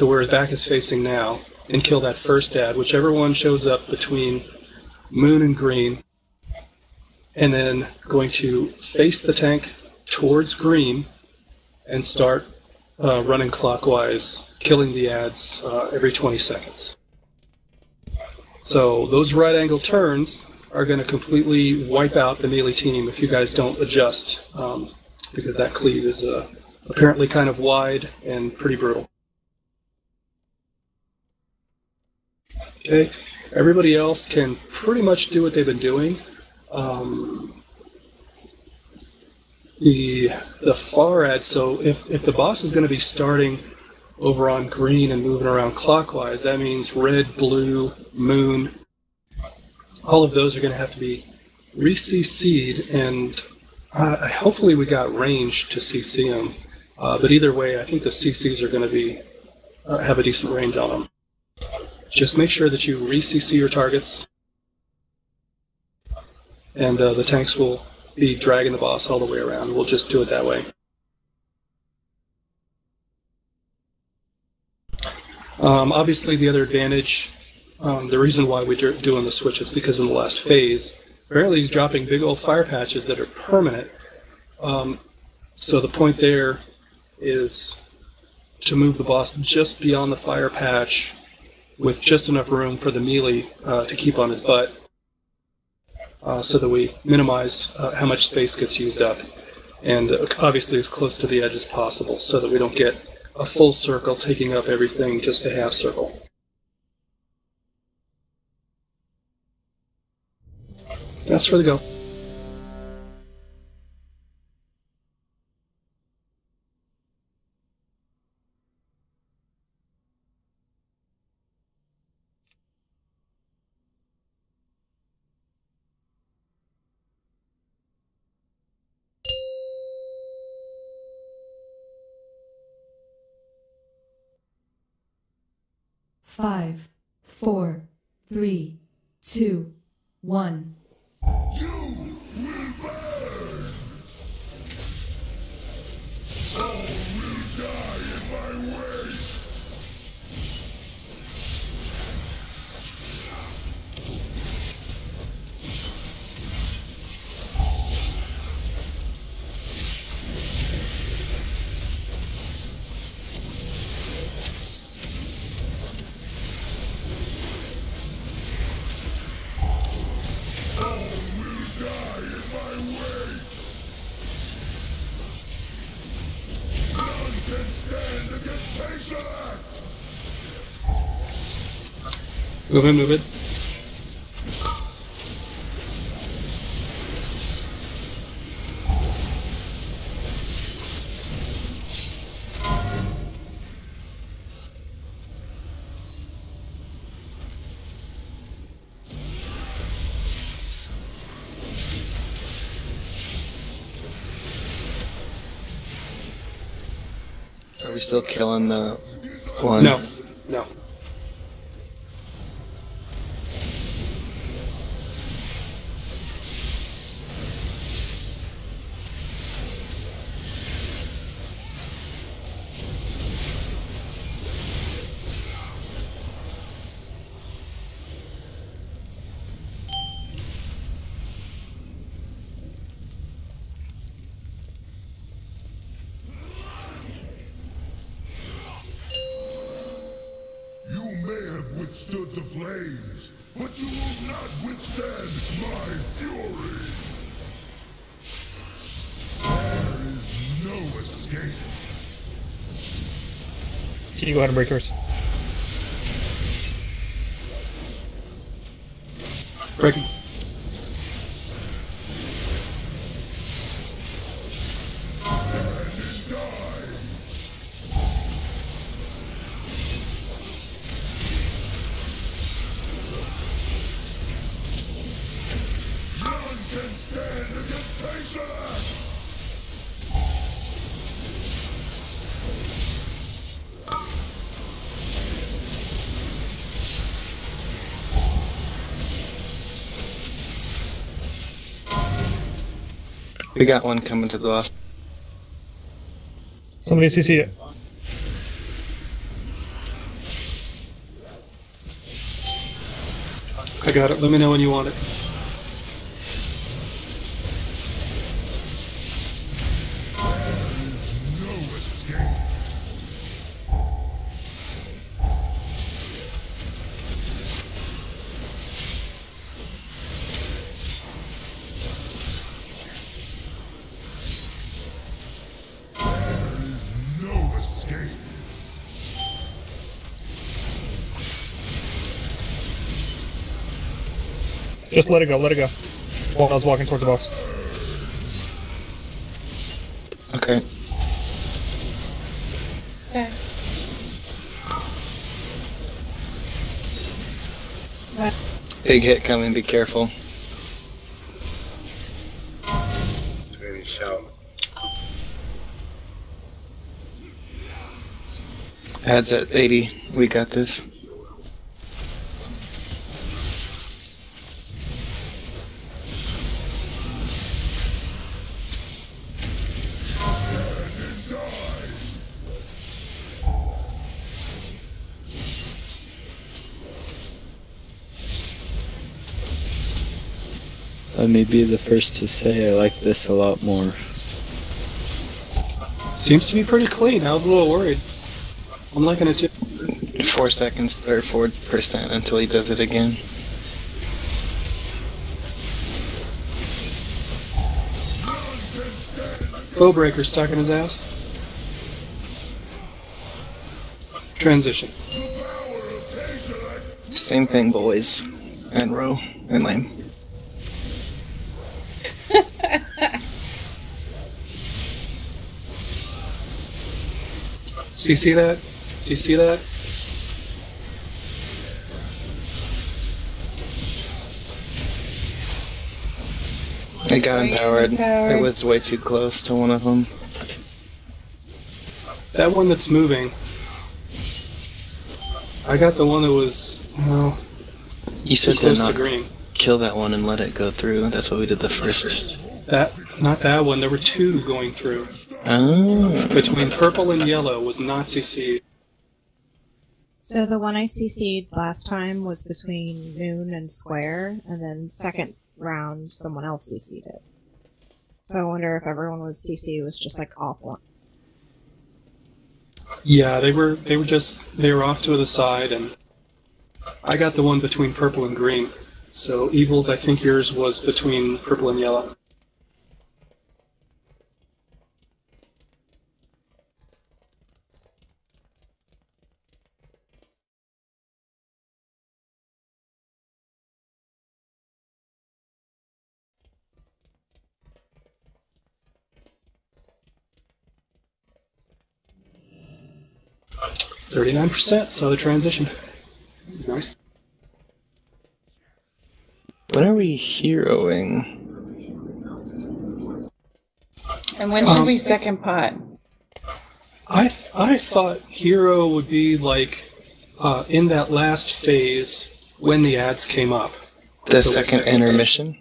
where his back is facing now and kill that first ad, whichever one shows up between moon and green, and then going to face the tank towards green and start running clockwise, killing the ads every 20 seconds. So those right angle turns are going to completely wipe out the melee team if you guys don't adjust, because that cleave is apparently kind of wide and pretty brutal. Okay, everybody else can pretty much do what they've been doing. The far ad, so if the boss is going to be starting over on green and moving around clockwise, that means red, blue, moon, all of those are going to have to be re-CC'd, and hopefully we got range to CC them. But either way, I think the CCs are going to be have a decent range on them. Just make sure that you re-CC your targets, and the tanks will be dragging the boss all the way around. We'll just do it that way. Obviously, the other advantage, the reason why we're doing the switch is because in the last phase, apparently he's dropping big old fire patches that are permanent. So the point there is to move the boss just beyond the fire patch with just enough room for the melee to keep on his butt, so that we minimize how much space gets used up, and obviously as close to the edge as possible so that we don't get a full circle taking up everything, just a half circle. That's for the go. Five, 4, 3, 2, 1. You will burn! All will die in my way! Move it, move it. Are we still killing the one? No, no. Withstood the flames, but you will not withstand my fury. There is no escape. Can you go ahead and break yours? Breaking. We got one coming to the boss. Somebody CC it. I got it. Let me know when you want it. Just let it go, let it go. While I was walking towards the boss. Okay. Okay. Big hit coming, be careful. Ready to shout. Adds at 80. We got this. Let me be the first to say I like this a lot more. Seems to be pretty clean. I was a little worried. I'm liking it too. 4 seconds or 4% until he does it again. Foe breaker stuck in his ass. Transition. Same thing, boys. And row and lame. CC that? CC that? It got empowered. It was way too close to one of them. That one that's moving. I got the one that was, You said to close to not green. kill that one and let it go through. That's what we did the first. Not that one. There were two going through. Oh. Between purple and yellow was not CC'd. So the one I CC'd last time was between Moon and Square, and then second round someone else CC'd it. So I wonder if everyone was CC was just like off one. Yeah, they were off to the side, and I got the one between purple and green. So Evils, I think yours was between purple and yellow. %, so the transition. It's nice. When are we heroing? And when should we second pot? I thought hero would be like in that last phase when the ads came up. The second intermission?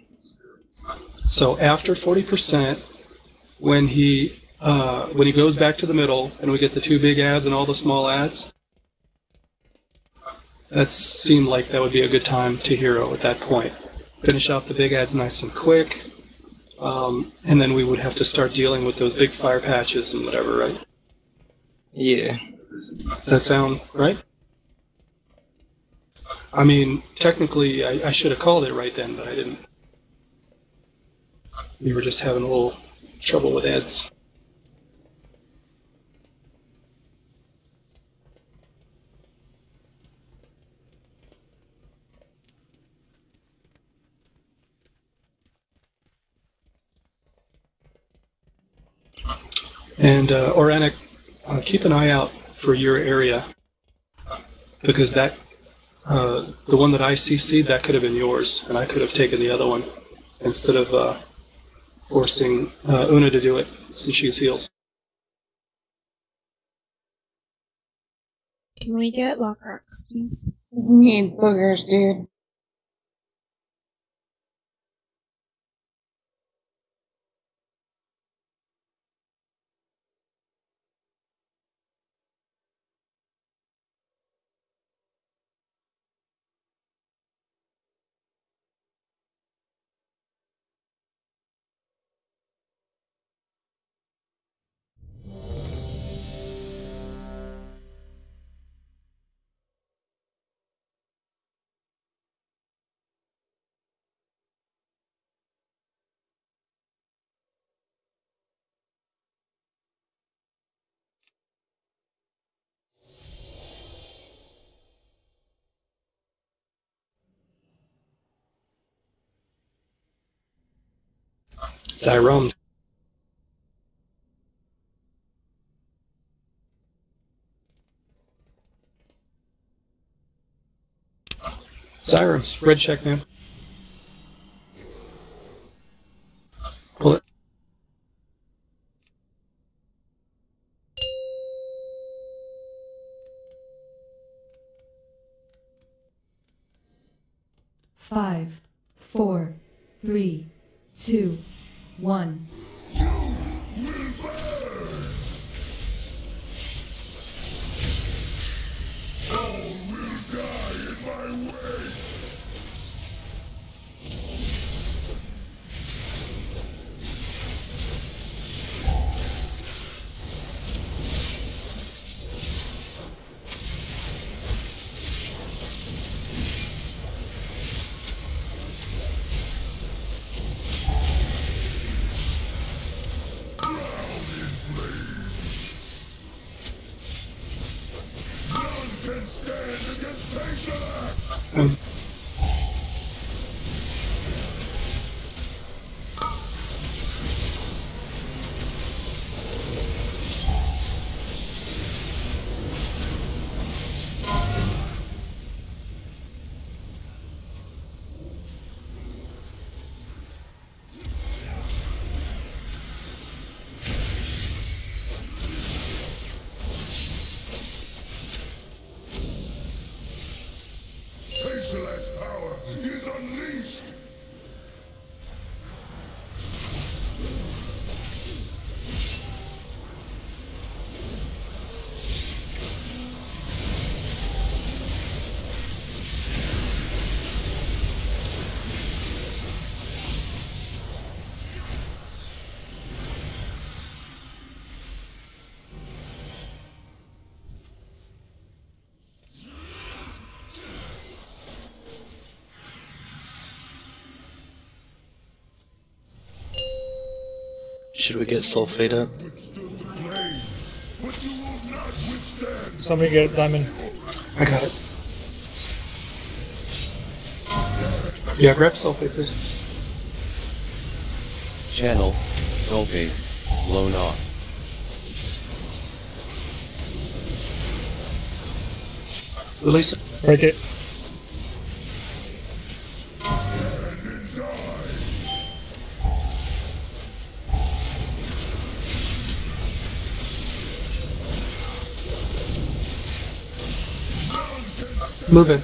So after 40%, when he goes back to the middle and we get the two big ads and all the small ads, that seemed like that would be a good time to hero at that point. Finish off the big ads nice and quick, and then we would have to start dealing with those big fire patches and whatever, right? Yeah. Does that sound right? I mean, technically, I should have called it right then, but I didn't. We were just having a little trouble with ads. And Oranik, keep an eye out for your area, because that the one that I CC'd, that could have been yours, and I could have taken the other one instead of forcing Una to do it since she's heals. Can we get lock rocks, please? We need boogers, dude. Zyromes. Sirens, red check, man. Pull it. Five, 4, 3, 2, 1. Pestilence power is unleashed! Should we get sulfate up? Somebody get diamond. I got it. Yeah, grab sulfate, please. Channel, sulfate, blown off. Release it. Break it. Move it.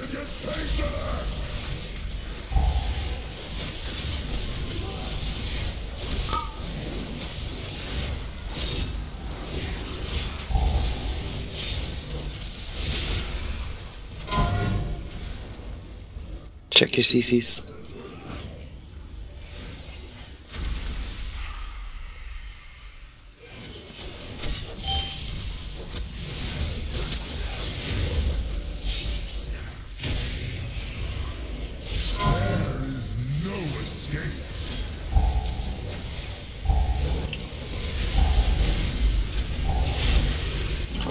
Check your CCs.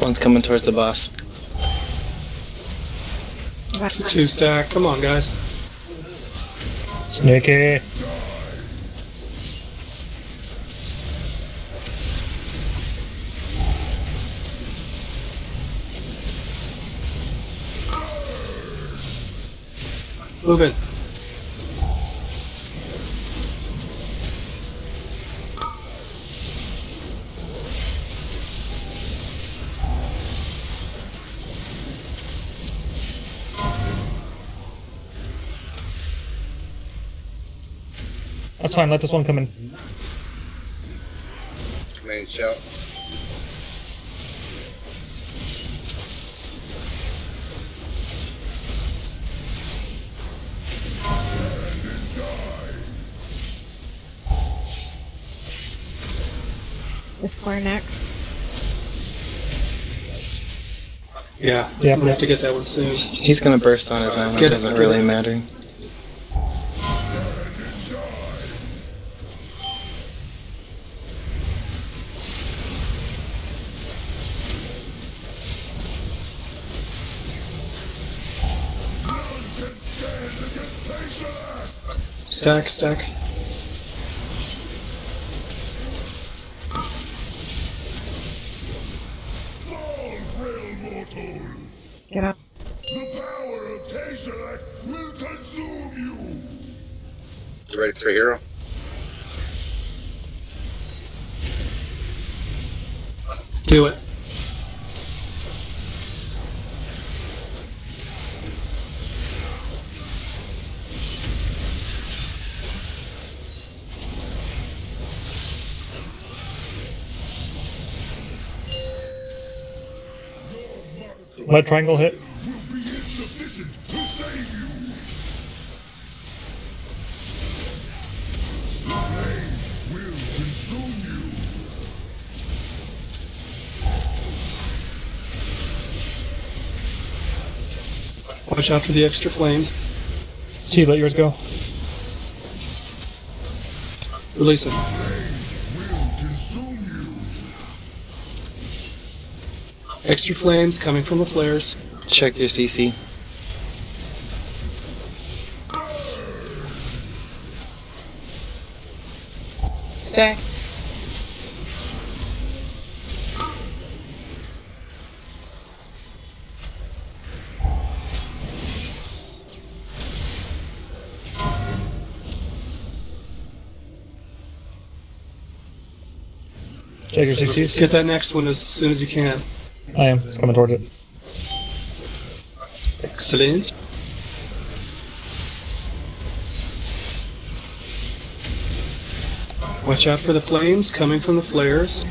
One's coming towards the boss. Two stack. Come on, guys. Sneaky. Move it. That's fine, let this one come in. Main shout. The square next. Yeah, I'm gonna have to get that one soon. He's gonna burst on his own, it doesn't really matter. Stack, stack. You ready for a hero? Do it. Let triangle hit. Watch out for the extra flames. T, let yours go. Release it. Extra flames coming from the flares. Check your CC. Stack. Check your CCs. Get that next one as soon as you can. I am. It's coming towards it. Excellent. Watch out for the flames coming from the flares.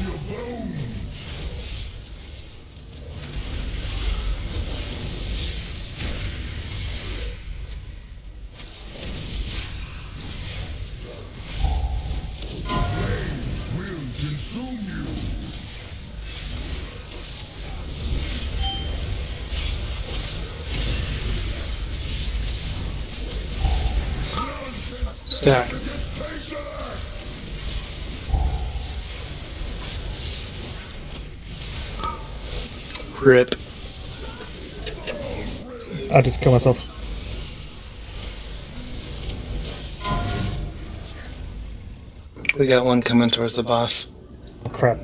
Stack. Rip. I just killed myself. We got one coming towards the boss. Oh, crap.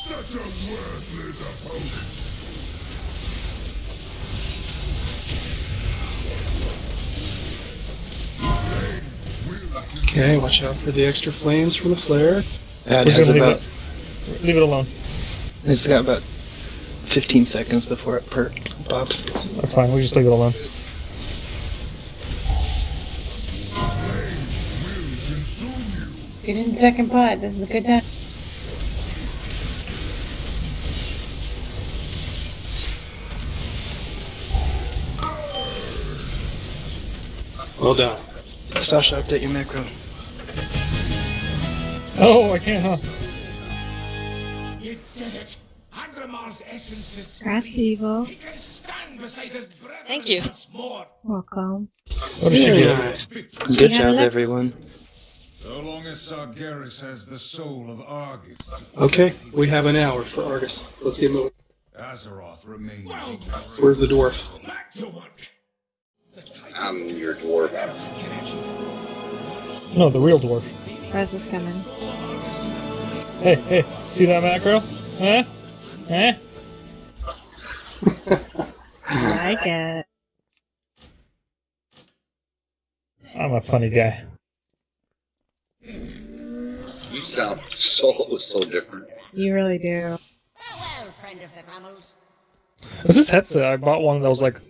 Such a worthless opponent. Okay, watch out for the extra flames from the flare. That has about. Leave it alone. It's got about 15 seconds before it pops. That's fine. We just leave it alone. Get in the second pot. This is a good time. Well done. Sasha, update your macro. Oh, I can't, huh? You did it. Agramar's essences. That's evil. He can stand beside his brethren Thank you. once more. Welcome. What did she Very get? nice. Good job, everyone. So long as Sargeras has the soul of Argus. Okay, we have an hour for Argus. Let's get moving. Azeroth remains. Where's the dwarf? Back to work. I'm your dwarf. No, the real dwarf. Rez is coming. Hey, hey, see that macro? Huh? Huh? I like it. I'm a funny guy. You sound so different. You really do. Farewell, friend of the panels. Is this headset? I bought one that was like,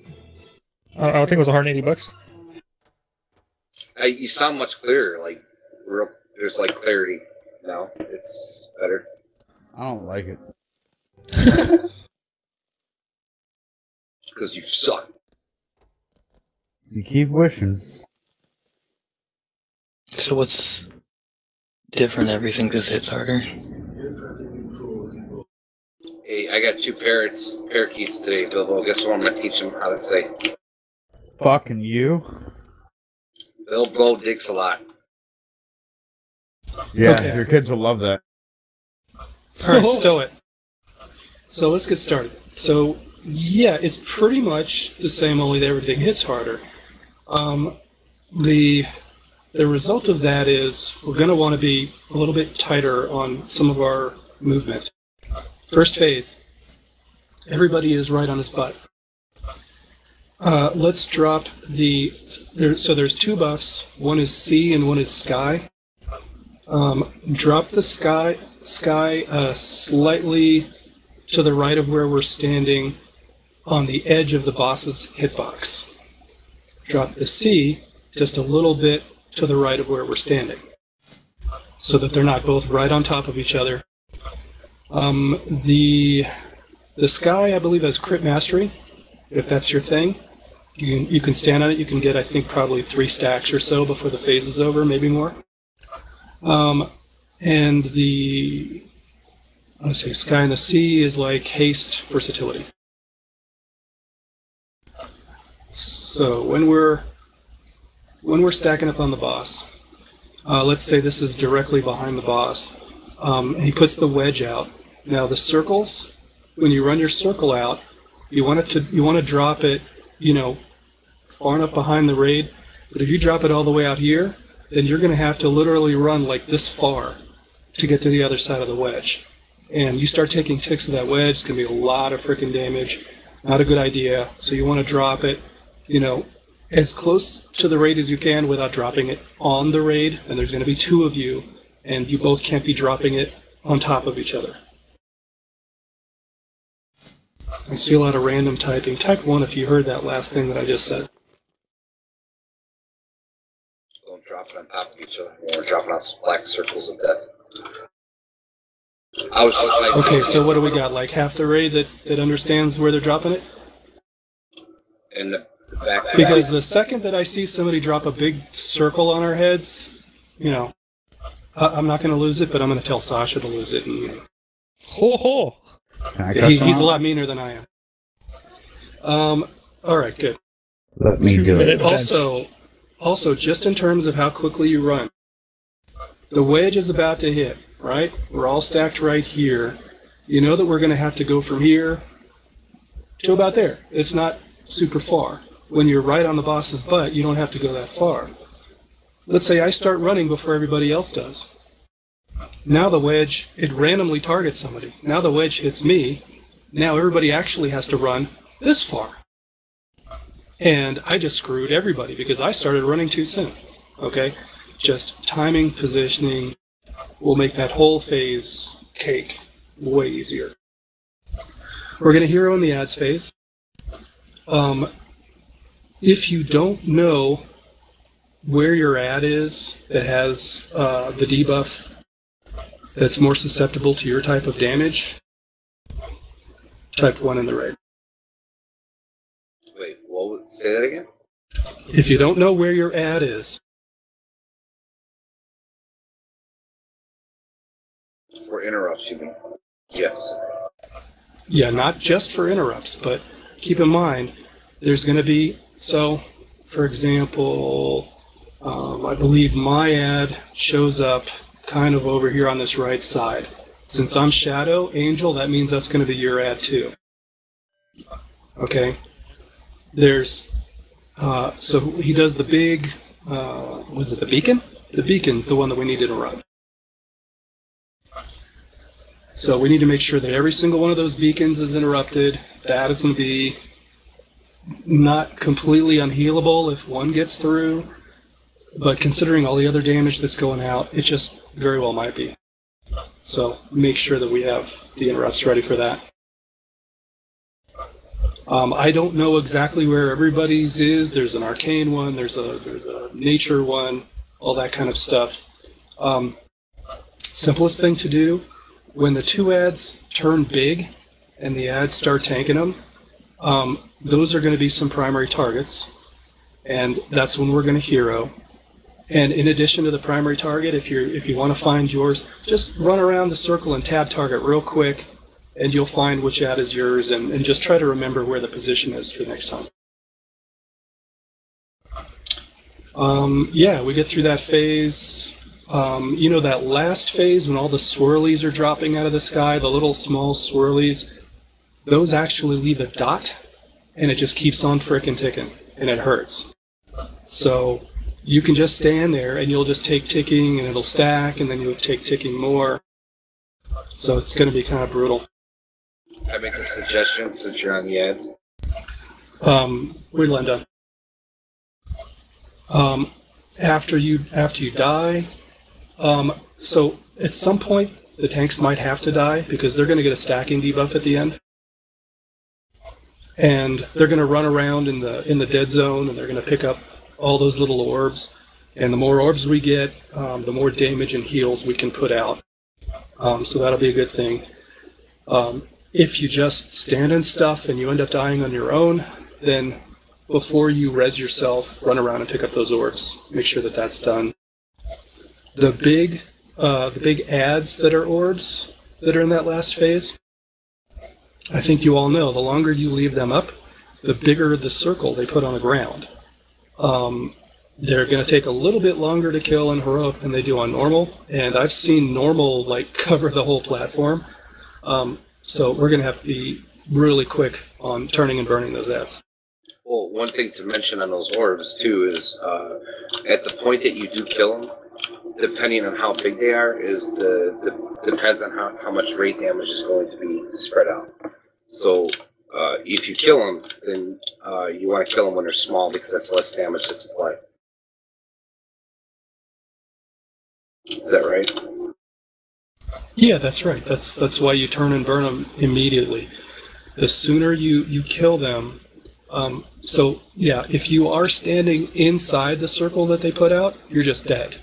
I think it was $180. You sound much clearer. Like there's like clarity now. It's better. I don't like it. Because you suck. You keep wishing. So what's different? Everything just hits harder. Hey, I got two parakeets today, Bilbo. Guess what I'm gonna teach them how to say? Fucking you. Bilbo dicks a lot. Yeah, Okay. your kids will love that. Alright, stow it. So let's get started. So, yeah, it's pretty much the same, only that everything hits harder. The result of that is we're going to want to be a little bit tighter on some of our movement. First phase. everybody is right on his butt. Let's drop so there's two buffs. One is sea and one is sky. Drop the sky slightly to the right of where we're standing on the edge of the boss's hitbox. Drop the sea just a little bit to the right of where we're standing, so that they're not both right on top of each other. The sky, I believe, has crit mastery, if that's your thing. You can stand on it. You can get, I think, probably 3 stacks or so before the phase is over, maybe more. And the sky and the sea is like haste versatility. So when we're stacking up on the boss, let's say this is directly behind the boss, and he puts the wedge out. Now the circles, when you run your circle out, you want to drop it, far enough behind the raid. But if you drop it all the way out here, then you're going to have to literally run like this far to get to the other side of the wedge. And you start taking ticks of that wedge, it's going to be a lot of freaking damage. Not a good idea. So you want to drop it, as close to the raid as you can without dropping it on the raid. And there's going to be 2 of you, and you both can't be dropping it on top of each other. I see a lot of random typing. Type 1 if you heard that last thing that I just said. Don't drop it on top of each other. We're dropping out black circles of death. I was just like, okay, so what do we got? Like half the raid that understands where they're dropping it? In the back. Because the second that I see somebody drop a big circle on our heads, I'm not going to lose it, but I'm going to tell Sasha to lose it. And, Ho ho! He's a lot meaner than I am. All right, good. Let me do it. Also, just in terms of how quickly you run, the wedge is about to hit, right? We're all stacked right here. You know that we're going to have to go from here to about there. It's not super far. When you're right on the boss's butt, you don't have to go that far. Let's say I start running before everybody else does. Now the wedge, it randomly targets somebody. Now the wedge hits me. Now everybody actually has to run this far. And I just screwed everybody because I started running too soon. Okay? Just timing, positioning will make that whole phase cake way easier. We're going to hero in the ads phase. If you don't know where your ad is that has the debuff that's more susceptible to your type of damage, type 1 in the raid. Wait, say that again? If you don't know where your ad is. For interrupts, you mean? Yes. Yeah, not just for interrupts, but keep in mind, there's going to be, so, for example, I believe my ad shows up kind of over here on this right side. Since I'm Shadow Angel, that means that's going to be your ad too. Okay? There's, so he does the big, was it the beacon? The beacon's the one that we need to interrupt. So we need to make sure that every single one of those beacons is interrupted. That is going to be not completely unhealable if one gets through. But considering all the other damage that's going out, it just very well might be. So make sure that we have the interrupts ready for that. I don't know exactly where everybody's is. There's an arcane one, there's a nature one, all that kind of stuff. Simplest thing to do, when the 2 ads turn big and the ads start tanking them, those are going to be some primary targets, and that's when we're going to hero. And in addition to the primary target, if you want to find yours, just run around the circle and tab target real quick, and you'll find which ad is yours, and just try to remember where the position is for next time. Yeah, we get through that phase. That last phase when all the swirlies are dropping out of the sky, the little small swirlies, those actually leave a dot, and it just keeps on frickin' ticking, and it hurts. So you can just stand there and you'll just take ticking and it'll stack and then you'll take ticking more. So it's going to be kind of brutal. I make a suggestion since you're on the ads. We're Linda. After you die, so at some point the tanks might have to die because they're going to get a stacking debuff at the end, and they're going to run around in the dead zone, and they're going to pick up all those little orbs. And the more orbs we get, the more damage and heals we can put out. So that'll be a good thing. If you just stand and stuff and you end up dying on your own, then before you res yourself, run around and pick up those orbs. Make sure that that's done. The big ads that are orbs that are in that last phase, I think you all know, the longer you leave them up, the bigger the circle they put on the ground. They're going to take a little bit longer to kill in heroic than they do on normal, and I've seen normal like cover the whole platform. So we're going to have to be really quick on turning and burning those ads. Well, one thing to mention on those orbs too is at the point that you do kill them, depending on how big they are, depends on how much rate damage is going to be spread out. So if you kill them, then you want to kill them when they're small because that's less damage that's applied. Is that right? Yeah, that's right. That's why you turn and burn them immediately. The sooner you kill them. So yeah, if you are standing inside the circle that they put out, you're just dead.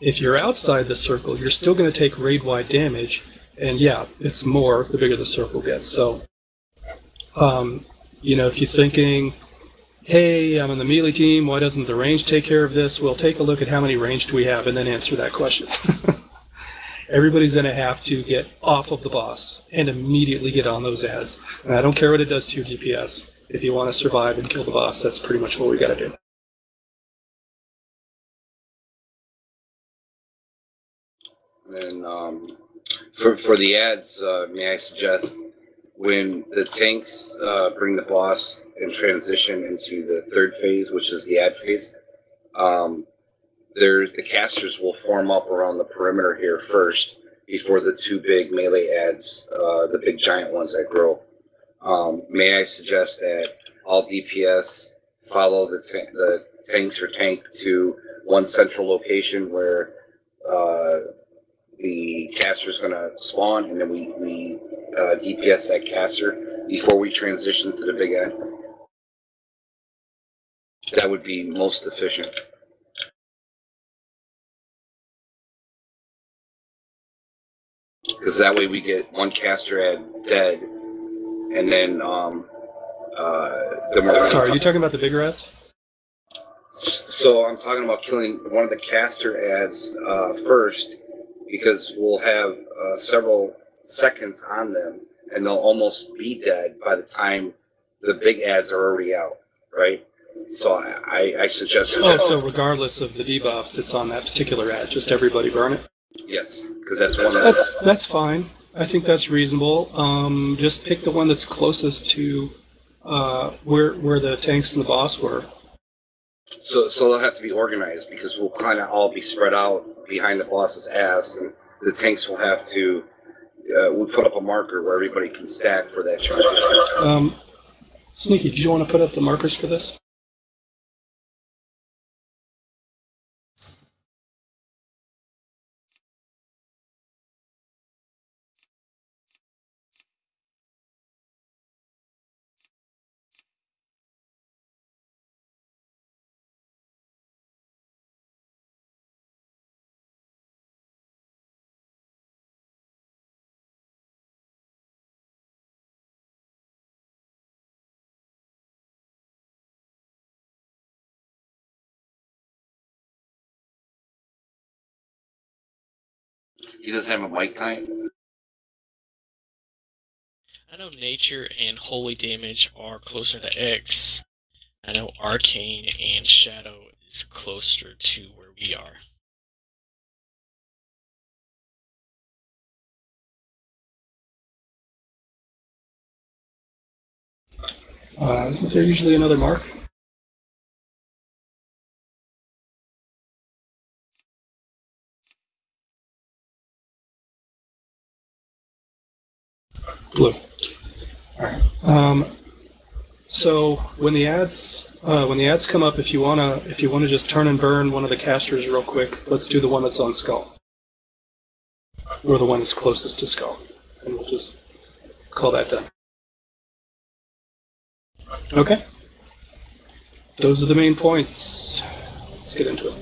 If you're outside the circle, you're still going to take raid-wide damage, and yeah, it's more the bigger the circle gets. So, if you're thinking, hey, I'm on the melee team, why doesn't the range take care of this? Well, take a look at how many range do we have and then answer that question. Everybody's going to have to get off of the boss and immediately get on those ads. And I don't care what it does to your DPS. If you want to survive and kill the boss, that's pretty much what we got to do. And for the ads, may I suggest when the tanks bring the boss and transition into the third phase, which is the ad phase, the casters will form up around the perimeter here first before the two big melee ads, the big giant ones that grow. May I suggest that all DPS follow the tanks or tank to one central location where the caster is going to spawn, and then we DPS that caster before we transition to the big ad. That would be most efficient. Because that way we get one caster ad dead, and then Sorry, are you talking about the bigger ads? So I'm talking about killing one of the caster ads first, because we'll have several seconds on them, and they'll almost be dead by the time the big ads are already out, right? So I suggest... so regardless of the debuff that's on that particular ad, just everybody burn it? Yes, because that's one of the... That's fine. I think that's reasonable. Just pick the one that's closest to where the tanks and the boss were. So they'll have to be organized, because we'll kind of all be spread out behind the boss's ass, and the tanks will have to... we'll put up a marker where everybody can stack for that charge. Sneaky, do you want to put up the markers for this? He doesn't have a mic time? I know nature and holy damage are closer to X. I know arcane and shadow is closer to where we are. Isn't there usually another mark? Blue. All right. So when the ads come up, if you wanna just turn and burn one of the casters real quick, let's do the one that's on Skull, or the one that's closest to Skull, and we'll just call that done. Okay. Those are the main points. Let's get into it.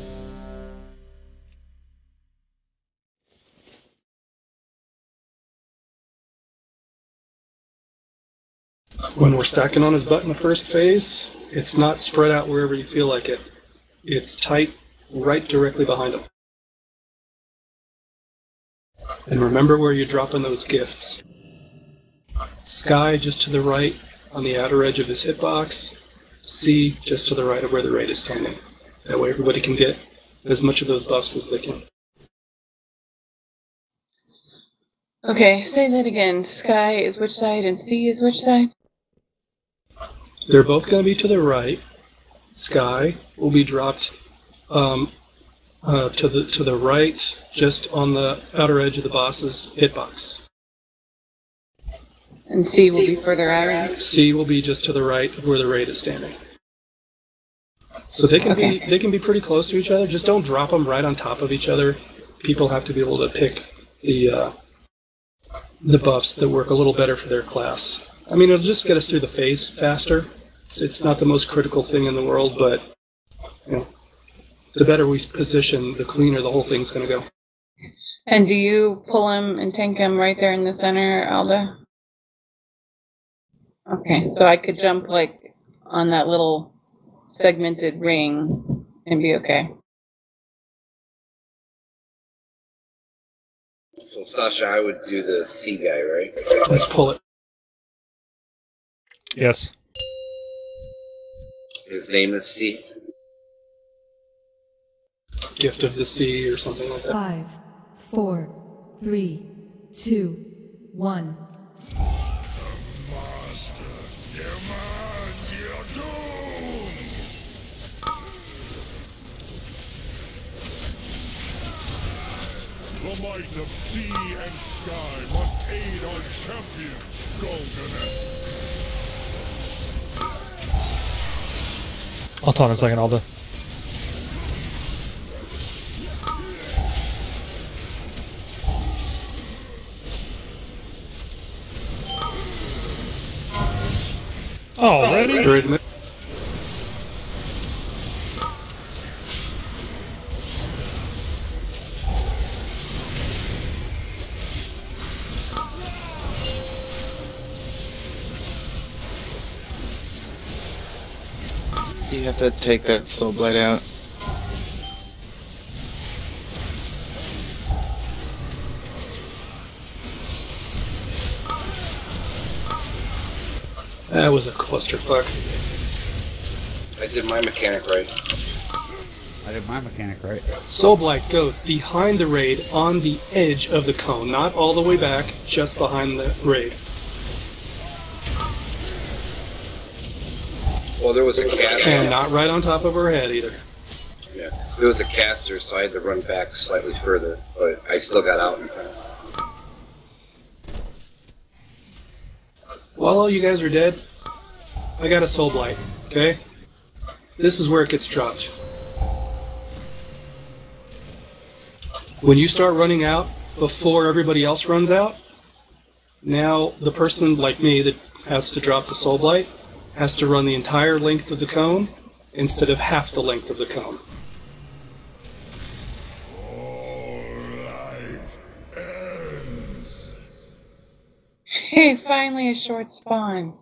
When we're stacking on his butt in the first phase, it's not spread out wherever you feel like it. It's tight right directly behind him. And remember where you're dropping those gifts. Sky just to the right on the outer edge of his hitbox. C just to the right of where the raid is standing. That way everybody can get as much of those buffs as they can. Okay, say that again. Sky is which side and C is which side? They're both going to be to the right. Sky will be dropped to the right, just on the outer edge of the boss's hitbox. And C will be further out. C will be just to the right of where the raid is standing. So they can be pretty close to each other. Just don't drop them right on top of each other. People have to be able to pick the buffs that work a little better for their class. I mean, it'll just get us through the phase faster. It's not the most critical thing in the world, but you know, the better we position, the cleaner the whole thing's going to go. And do you pull him and tank him right there in the center, Alda? Okay, so I could jump like on that little segmented ring and be okay. So Sasha, I would do the C guy, right? Let's pull it. Yes. His name is C. Gift of the Sea or something like that. 5, 4, 3, 2, 1. The might of sea and sky must aid our champion, Golden. I'll talk in a second, Alda. Already? You have to take that soul blight out. That was a clusterfuck. I did my mechanic right. I did my mechanic right. Soul Blight goes behind the raid on the edge of the cone, not all the way back, just behind the raid. Well, there was a caster. And not right on top of her head either. Yeah, there was a caster, so I had to run back slightly further, but I still got out in time. While all you guys are dead, I got a Soul Blight, okay? This is where it gets dropped. When you start running out before everybody else runs out, now the person like me that has to drop the Soul Blight has to run the entire length of the cone instead of half the length of the cone. Hey, finally a short spawn.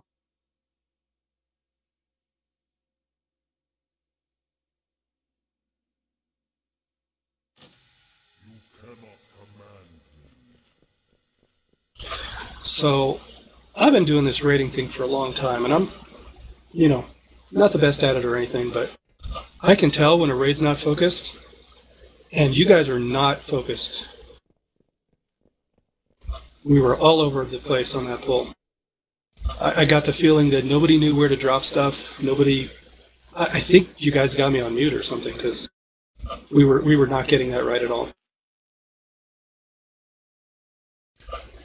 So, I've been doing this rating thing for a long time, and I'm, not the best at it or anything, but I can tell when a raid's not focused, and you guys are not focused. We were all over the place on that pull. I got the feeling that nobody knew where to drop stuff. I think you guys got me on mute or something, because we were not getting that right at all.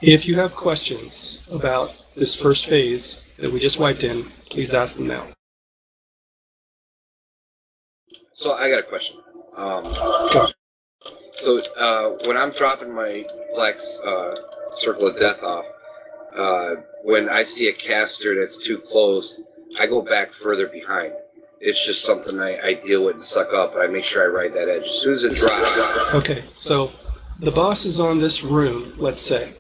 If you have questions about this first phase that we just wiped in, please ask them now. So I got a question. So when I'm dropping my black circle of death off, when I see a caster that's too close, I go back further behind. It's just something I deal with and suck up. I make sure I ride that edge. As soon as it drops. Okay, so the boss is on this rune, let's say.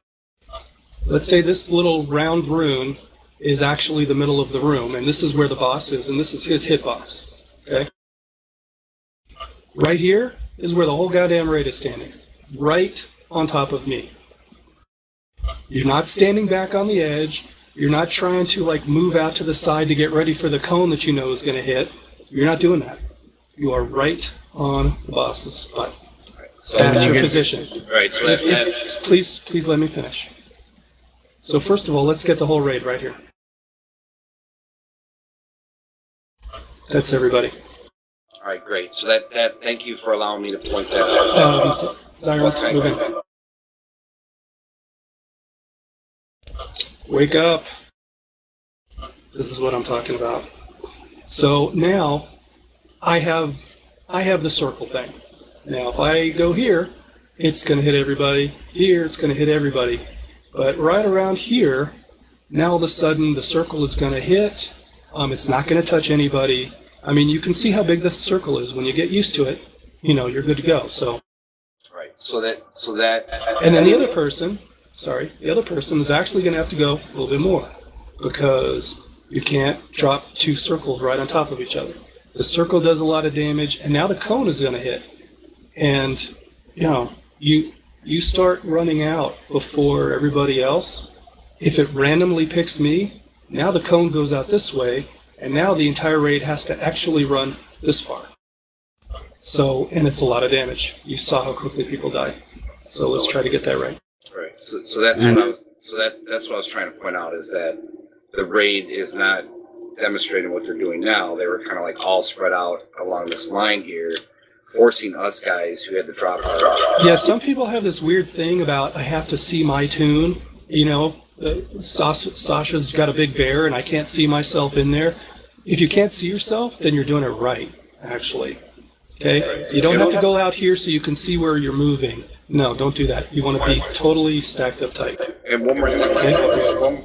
Let's say this little round rune is actually the middle of the room, and this is where the boss is, and this is his hitbox. Okay? Right here is where the whole goddamn raid is standing. Right on top of me. You're not standing back on the edge. You're not trying to like move out to the side to get ready for the cone that you know is going to hit. You're not doing that. You are right on the boss's butt. So that's your position. Right. So please let me finish. So first of all, let's get the whole raid right here. That's everybody. All right, great. So that thank you for allowing me to point that out. Zyrus, move in. Wake up. This is what I'm talking about. So now I have the circle thing. Now if I go here, it's going to hit everybody. Here, it's going to hit everybody. But right around here, now all of a sudden the circle is going to hit. It's not going to touch anybody. I mean, you can see how big the circle is. When you get used to it, you know, you're good to go. So. Right. So that. And then the other person is actually going to have to go a little bit more, because you can't drop two circles right on top of each other. The circle does a lot of damage, and now the cone is going to hit. And, you know, you start running out before everybody else. If it randomly picks me, now the cone goes out this way, and now the entire raid has to actually run this far. So, and it's a lot of damage. You saw how quickly people die. So let's try to get that right. Right. So that's what I was. That's what I was trying to point out, is that the raid is not demonstrating what they're doing now. They were kind of like all spread out along this line here, forcing us guys who had to drop our. Yeah, some people have this weird thing about I have to see my tune. You know, Sasha's got a big bear and I can't see myself in there. If you can't see yourself, then you're doing it right, actually. Okay? You don't have to go out here so you can see where you're moving. No, don't do that. You want to be totally stacked up tight. And one more thing,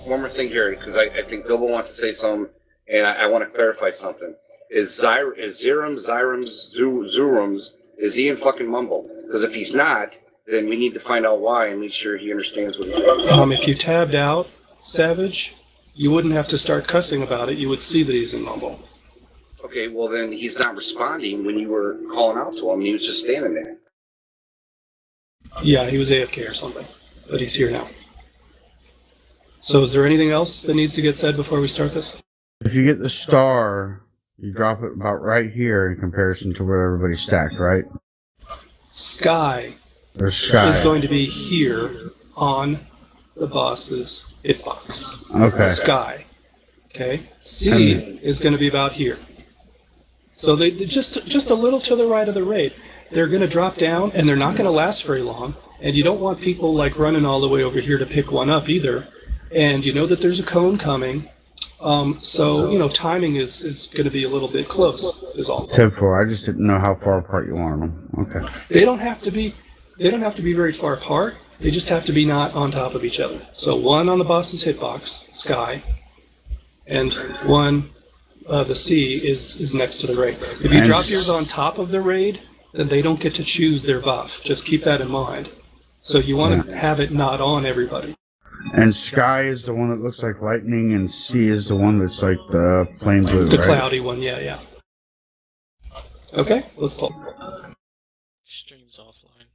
one more thing here, because I think Bilbo wants to say something, and I want to clarify something. Is Zurums, is he in fucking Mumble? Because if he's not, then we need to find out why and make sure he understands what he's doing. If you tabbed out Savage, you wouldn't have to start cussing about it. You would see that he's in Mumble. Okay, well then he's not responding when you were calling out to him. He was just standing there. Yeah, he was AFK or something, but he's here now. So is there anything else that needs to get said before we start this? If you get the star, you drop it about right here in comparison to where everybody's stacked, right? Sky is going to be here on the boss's hitbox. Okay. Sky. Okay. C is going to be about here. So they just a little to the right of the raid. They're going to drop down, and they're not going to last very long. And you don't want people like running all the way over here to pick one up either. And you know that there's a cone coming. So you know, timing is going to be a little bit close. Is all. 10-4. I just didn't know how far apart you wanted them. Okay. They don't have to be very far apart. They just have to be not on top of each other. So one on the boss's hitbox, Sky, and one, the C is next to the raid. If you drop yours on top of the raid, then they don't get to choose their buff. Just keep that in mind. So you want to have it not on everybody. And Sky is the one that looks like lightning, and C is the one that's like the plain blue, The right? cloudy one, yeah. Okay, let's pull. Stream's offline.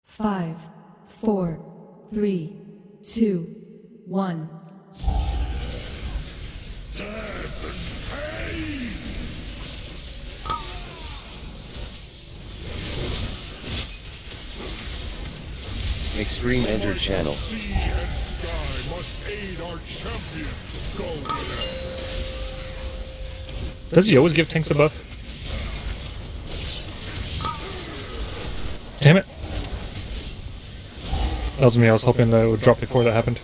Five, 4, 3, 2, 1. Extreme entered channel. Sea and sky must aid our champion. Go with it. Does he always give tanks a buff? That was me. I was hoping that it would drop before that happened.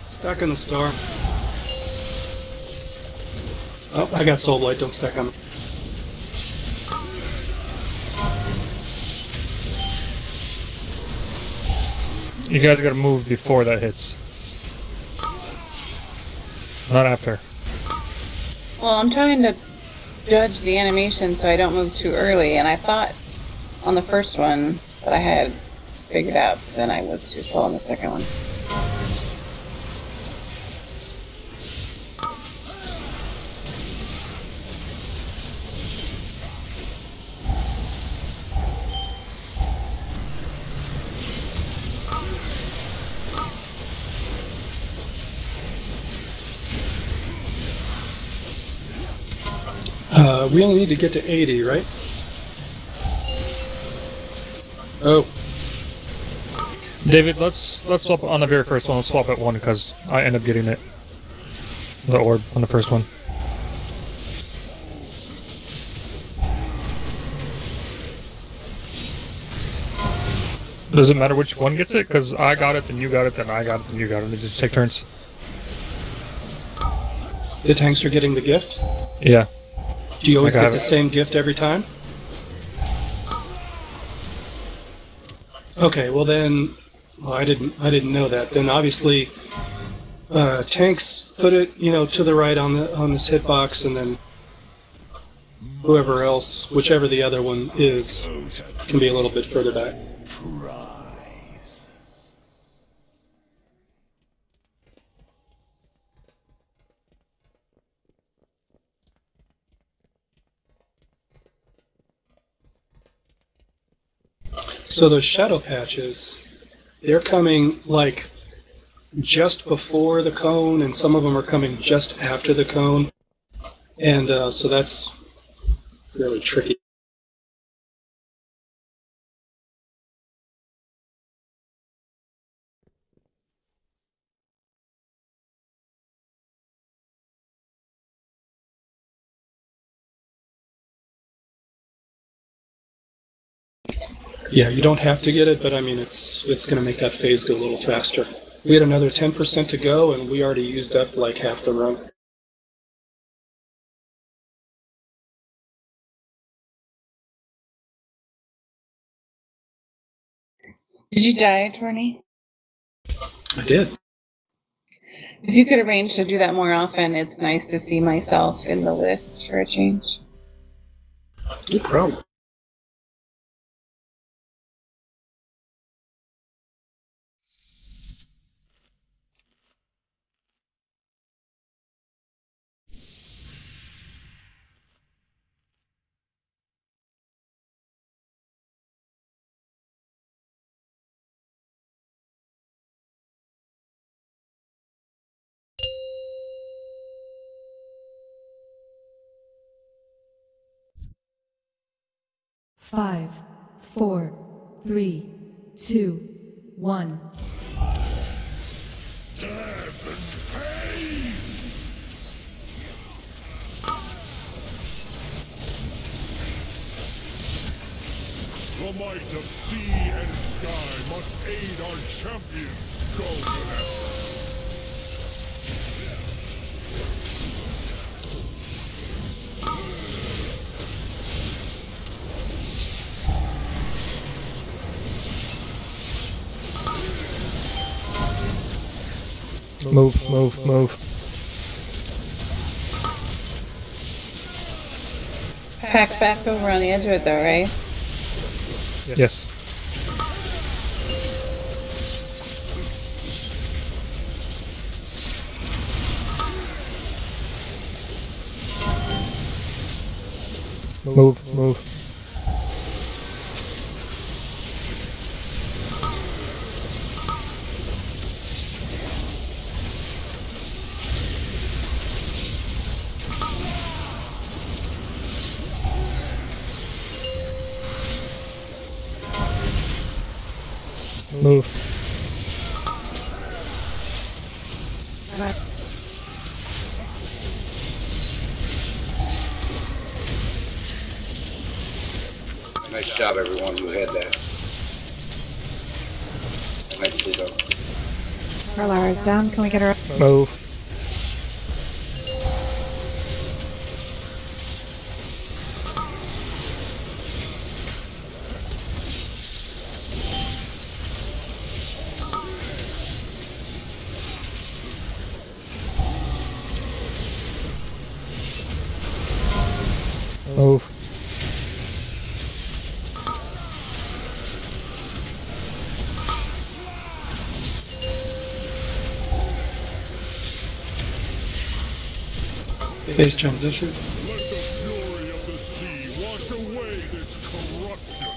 Stack on the star. Oh, I got Soul Blight. Don't stack on. You guys gotta move before that hits. Not after. Well, I'm trying to judge the animation so I don't move too early, and I thought on the first one that I had figured out, but then I was too slow on the second one. We only need to get to 80, right? Oh. David, let's swap on the very first one. Let's swap at 1 because I end up getting it. The orb on the first one. Does it matter which one gets it? Because I got it, then you got it, then I got it, then you got it. They just take turns. The tanks are getting the gift? Yeah. Do you always get the same gift every time? Okay, well then, well, I didn't know that. Then obviously, tanks put it, to the right on this hitbox, and then whoever else, whichever the other one is, can be a little bit further back. So those shadow patches, they're coming like just before the cone, and some of them are coming just after the cone, and so that's really tricky. Yeah, you don't have to get it, but I mean, it's going to make that phase go a little faster. We had another 10% to go, and we already used up like half the run. Did you die, Attorney? I did. If you could arrange to do that more often, it's nice to see myself in the list for a change. No problem. Five, 4, 3, 2, 1. The might of sea and sky must aid our champions, Golden. Move, move, move. Pack back over on the edge of it though, right? Yes. Move, move. Move. But Nice job, everyone who had that. Nicely done. our Lara's down. Can we get her? Move. Move. Phase transition. Let the fury of the sea wash away this corruption.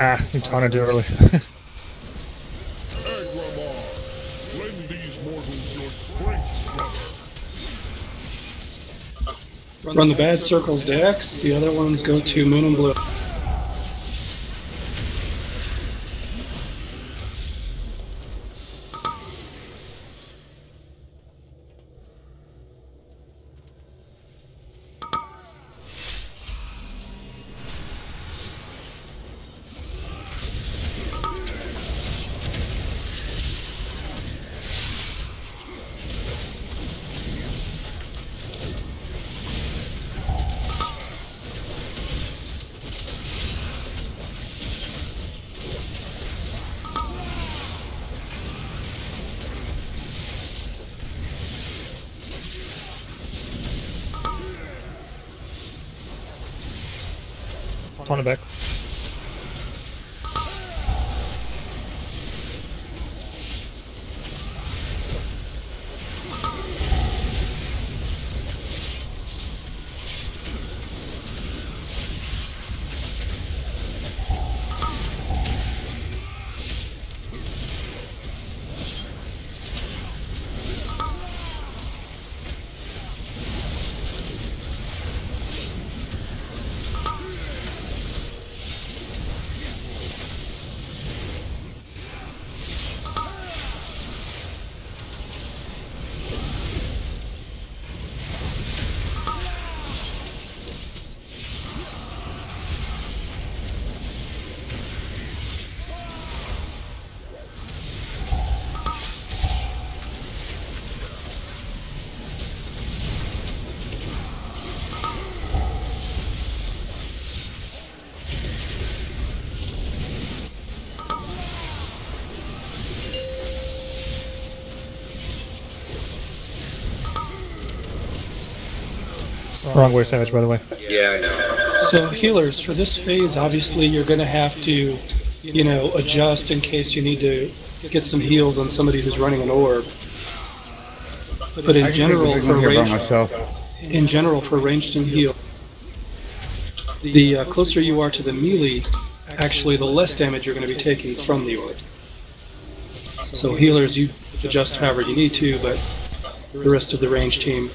Ah, you taunted too early. Agramar, lend these mortals your strength, brother. Run the bad circles to X, the other ones go to Moon and Blue. Taunt it back. Wrong way, Savage, by the way. Yeah, I know. So healers, for this phase, obviously you're going to have to, adjust in case you need to get some heals on somebody who's running an orb. But in general, for ranged and heal, the closer you are to the melee, actually the less damage you're going to be taking from the orb. So healers, you adjust however you need to, but the rest of the range team.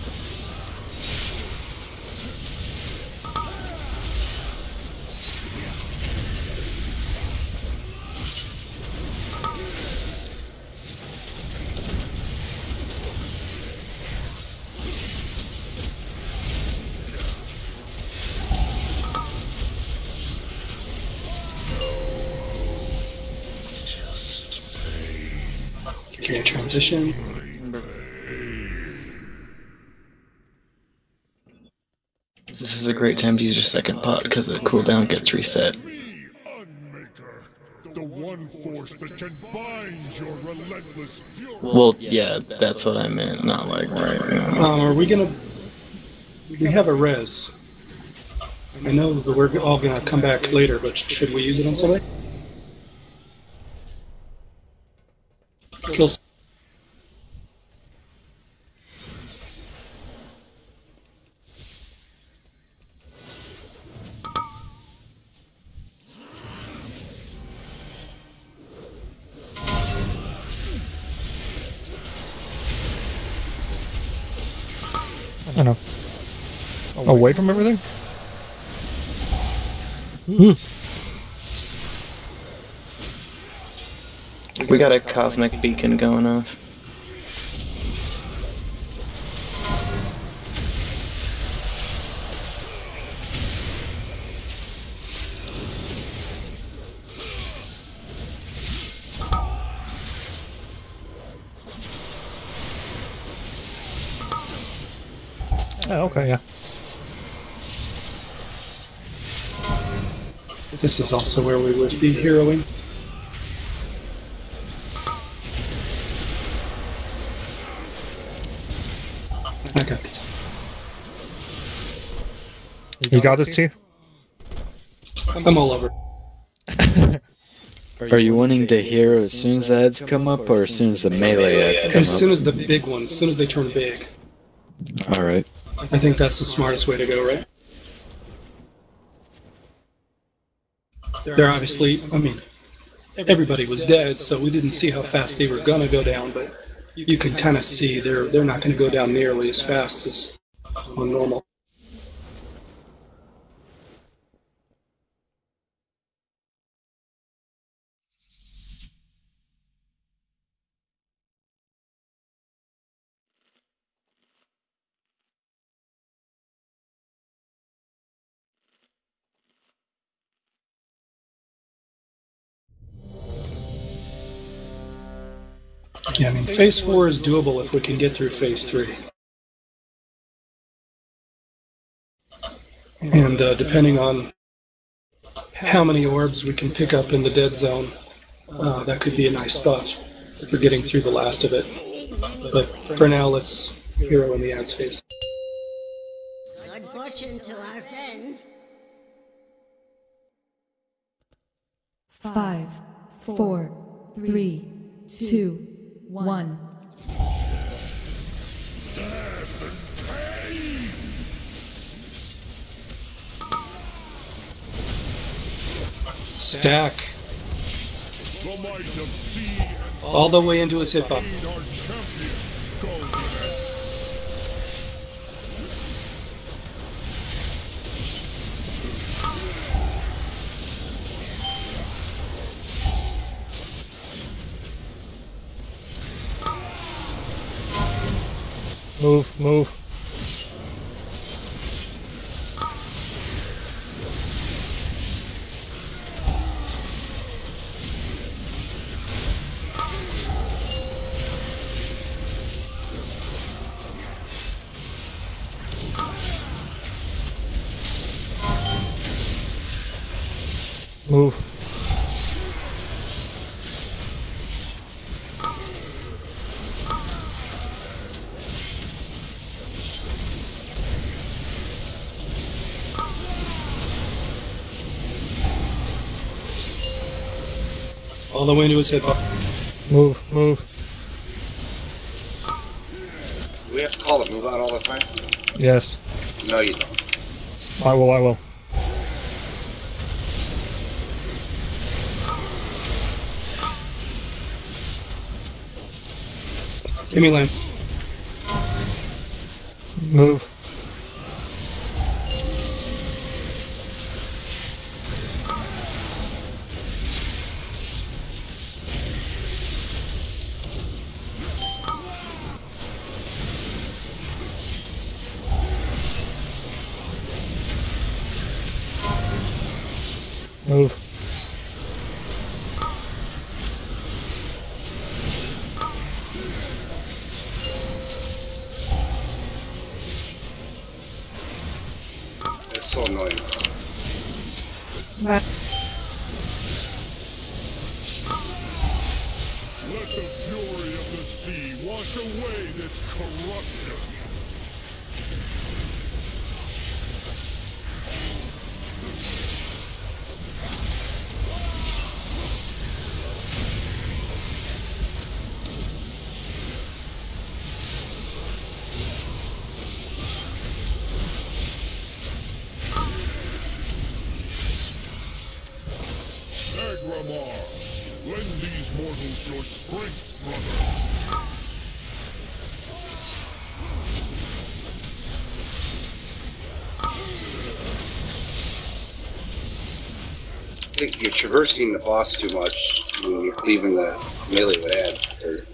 Okay, transition. This is a great time to use your second pot because the cooldown gets reset. The one force that can bind your relentless fury. Well, yeah, that's what I meant, not like right now. Are we gonna... We have a res. I know that we're all gonna come back later, but should we use it on somebody? Kill. Away from everything? We got a cosmic beacon going off. Oh, okay, yeah. This is also where we would be heroing. I got this. You got this too? I'm all over. Are you wanting to hero as soon as the ads come up, or as soon as the melee ads come up? As soon as the big ones, as soon as they turn big. Alright. I think that's the smartest way to go, right? They're obviously, I mean, everybody was dead, so we didn't see how fast they were gonna go down, but you can kind of see they're not gonna go down nearly as fast as on normal. Yeah, I mean, phase 4 is doable if we can get through phase 3. And depending on how many orbs we can pick up in the dead zone, that could be a nice spot for getting through the last of it. But for now, let's hero in the ads phase. Good fortune to our friends. 5, 4, 3, 2, 1. Stack. All the way into his hitbox. Move, move. Move. All the way into his hitbox. Move, move. Do we have to call the move out all the time? Yes. No, you don't. I will, I will. Give me land. Move. Move. It's so annoying. But Let the fury of the sea wash away this corruption. Agramar, lend these mortals your strength, brother. think you're traversing the boss too much when you're cleaving the melee with ad, or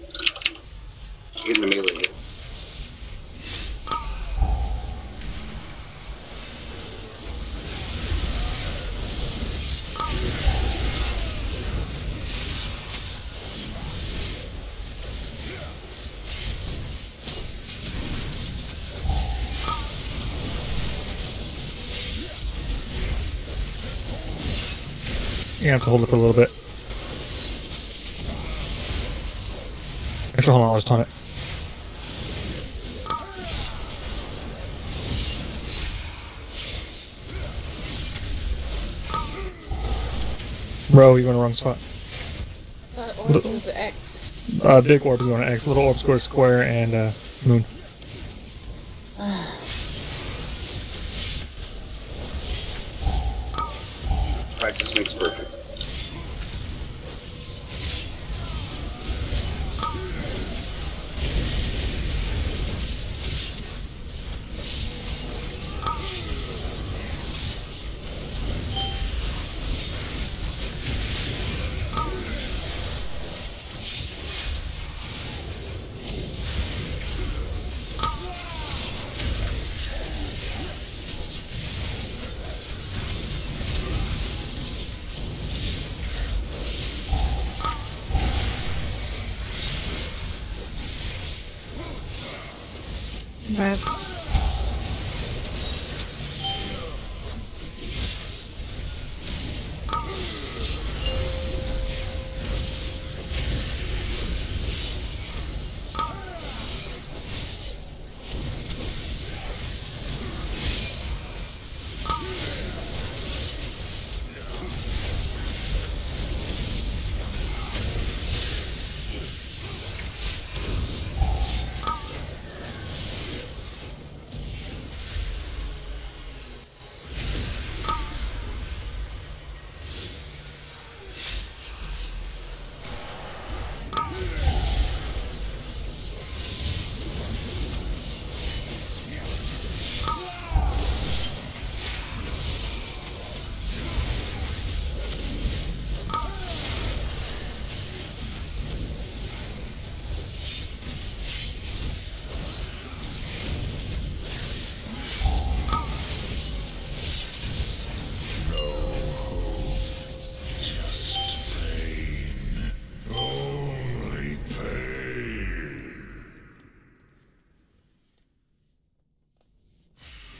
getting the melee hit. You have to hold it for a little bit. Actually, hold on, I'll just taunt it. Bro, you're in the wrong spot. Orb goes to X. Big orb is going to X, little orb goes to square, and moon. Practice makes perfect. Right.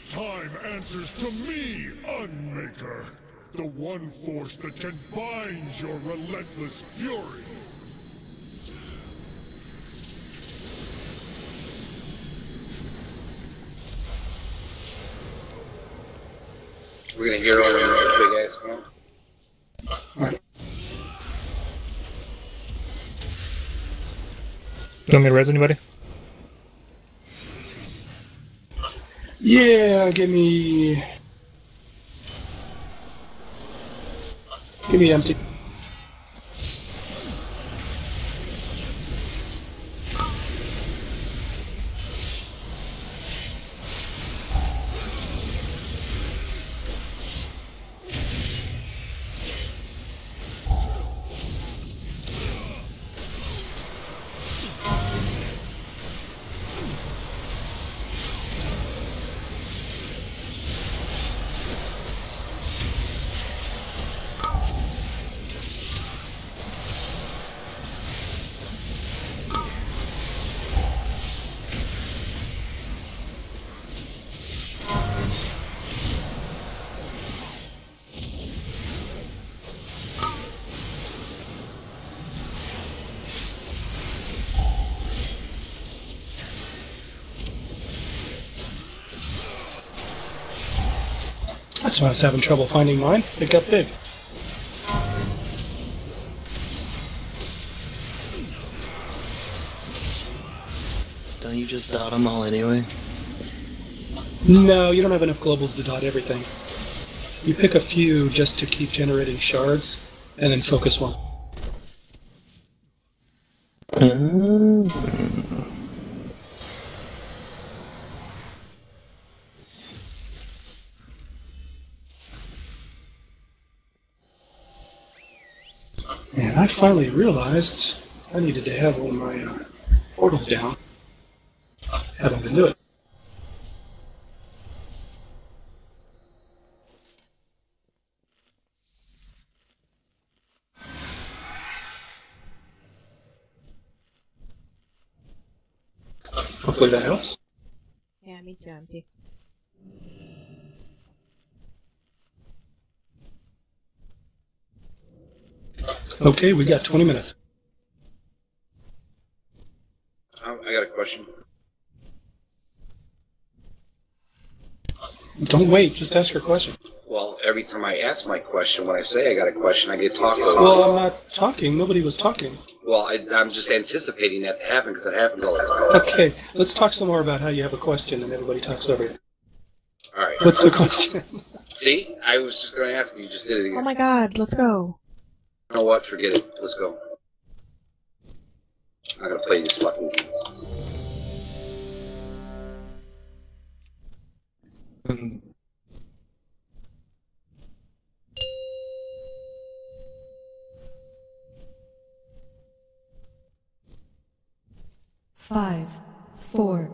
Time answers to me, Unmaker, the one force that can bind your relentless fury. We're gonna hear all the big ass come out. You want me to res anybody? Yeah, give me empty. That's why I was having trouble finding mine. It got big. Don't you just dot them all anyway? No, you don't have enough globals to dot everything. You pick a few just to keep generating shards, and then focus one. I finally realized I needed to have all my portals down. Haven't been doing it. Hopefully that helps. Yeah, me too, empty. Okay, we got 20 minutes. I got a question. Don't wait, just ask your question. Well, every time I ask my question, when I say I got a question, I get talked over. Well, I'm not talking. Nobody was talking. Well, I'm just anticipating that to happen because it happens all the time. Okay, let's talk some more about how you have a question and everybody talks over you. All right. What's the question? See, I was just going to ask you. You just did it again. Oh my god, let's go. You know what? Forget it. Let's go. I'm not going to play these fucking games. Five, 4,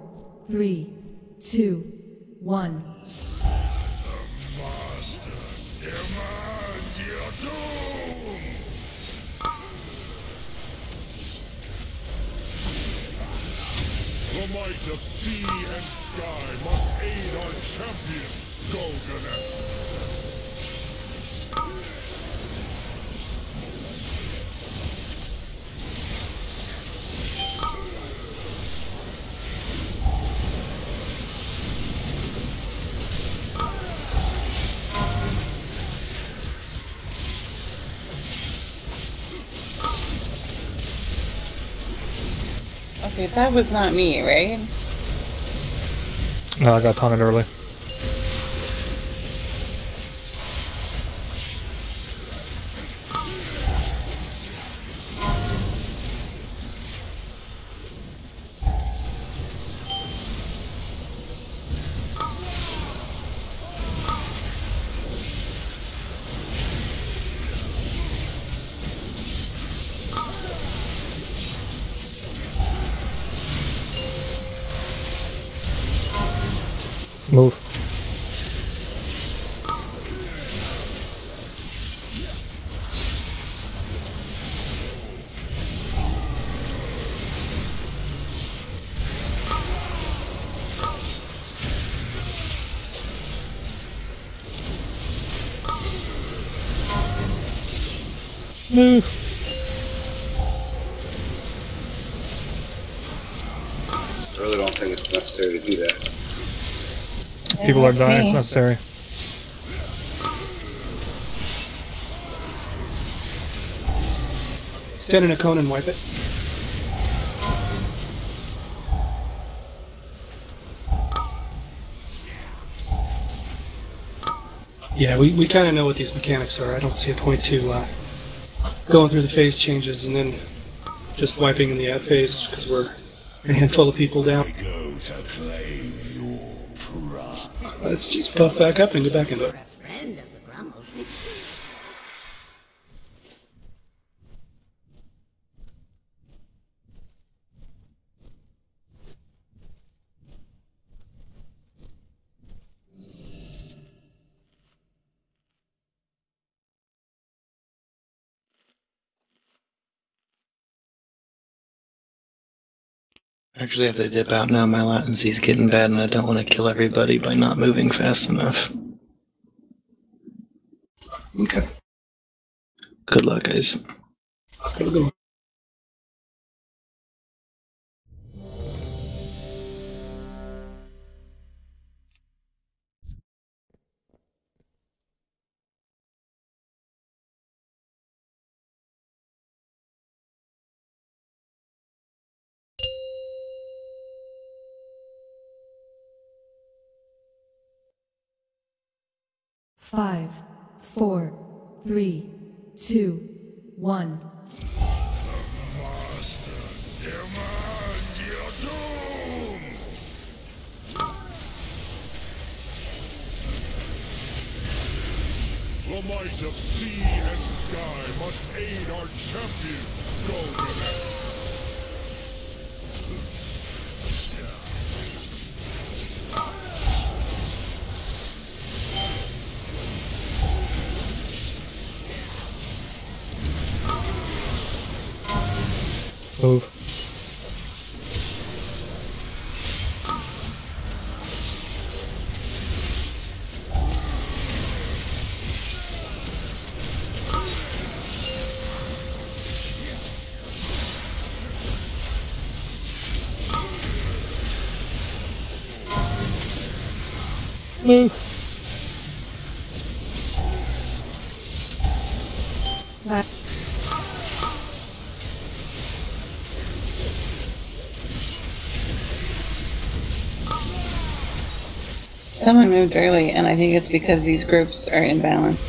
3, 2, 1. The might of sea and sky must aid our champions, Golganet. Okay, that was not me, right? No, I got taunted early. Move. Move. I really don't think it's necessary to do that. People are dying, it's necessary. Stand in a cone and wipe it. Yeah, we kind of know what these mechanics are. I don't see a point to going through the phase changes and then just wiping in the ad phase because we're a handful of people down. Let's just puff back up and get back into it. I actually have to dip out now. My latency's getting bad and I don't want to kill everybody by not moving fast enough. Okay. Good luck, guys. Have a good one. Five, 4, 3, 2, 1. The might of sea and sky must aid our champions. Go with it. Move. Move. Back. Someone moved early, and I think it's because these groups are in balance.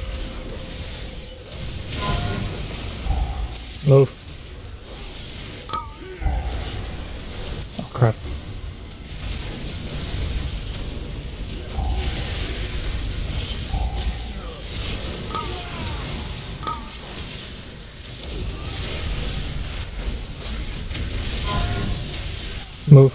Move. Oh crap. Move.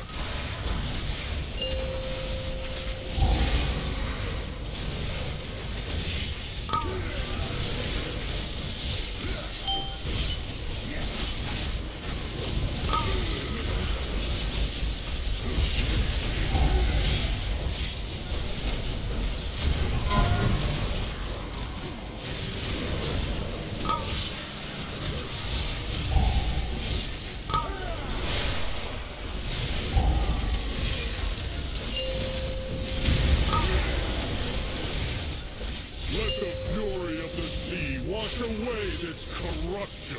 Let the fury of the sea wash away this corruption.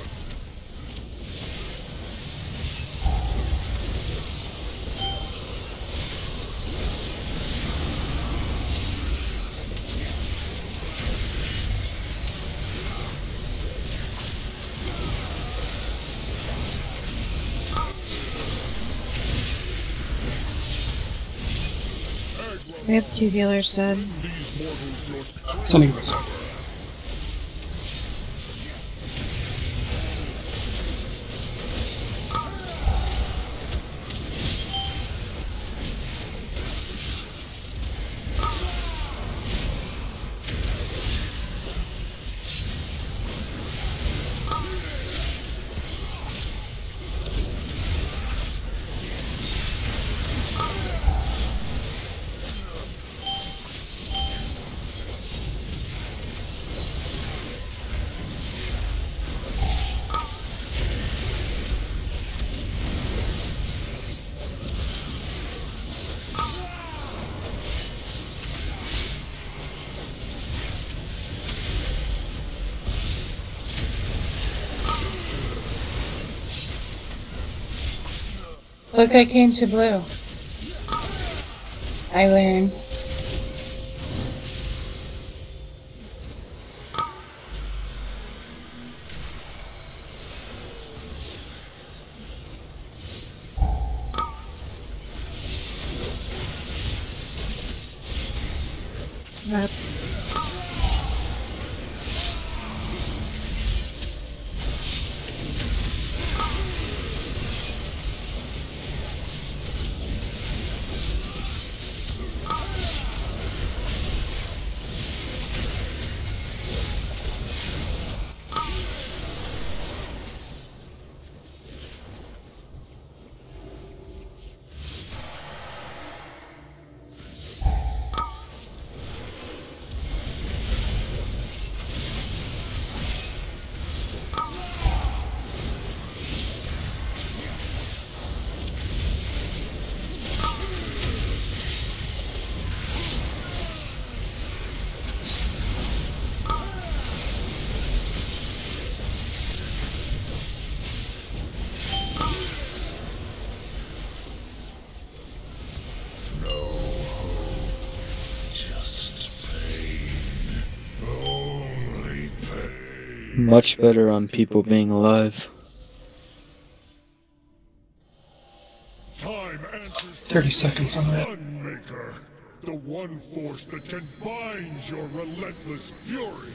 We have 2 healers dead. Sunny was. Look, I came to blue. I learned. Yep. Much better on people being alive. 30 seconds on that. Unmaker, the one force that can bind your relentless fury.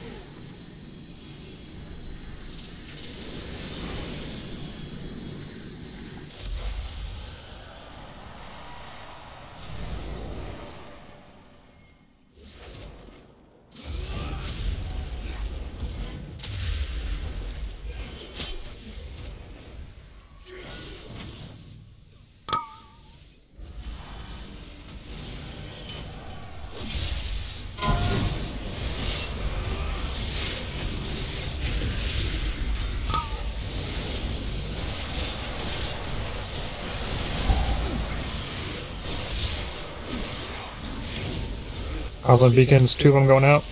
Howling beacons, 2 of them going out.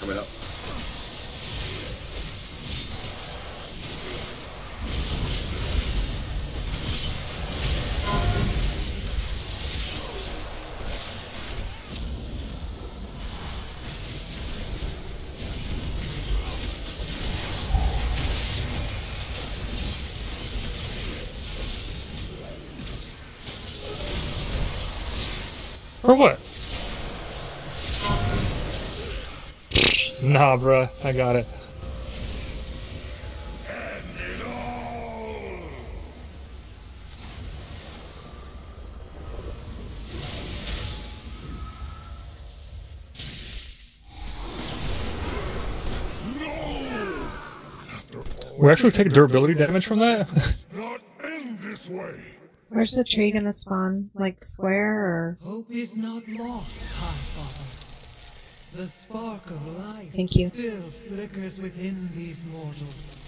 Coming up. For what? Nah, bruh, I got it. We actually take durability damage from that? Not end this way. Where's the tree gonna spawn? Like square or? Hope is not lost, High Father. The spark of life Thank you. still flickers within these mortals.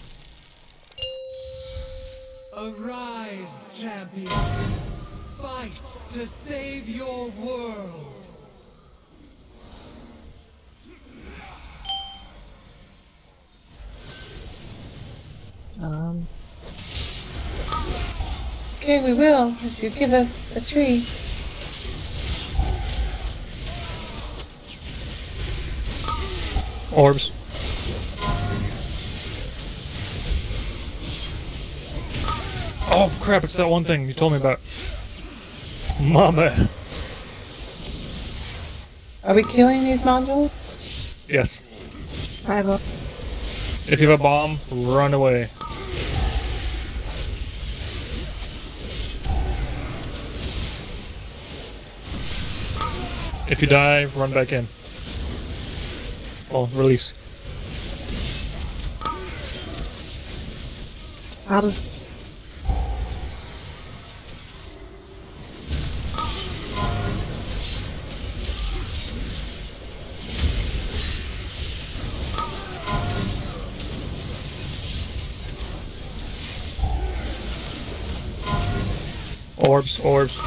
Arise, champions! Fight to save your world! Okay, we will, if you give us a tree. Orbs. Oh crap, it's that one thing you told me about. Mama. Are we killing these modules? Yes. I have a... If you have a bomb, run away. If you die, run back in. Oh, release. I'll just... Orbs, orbs.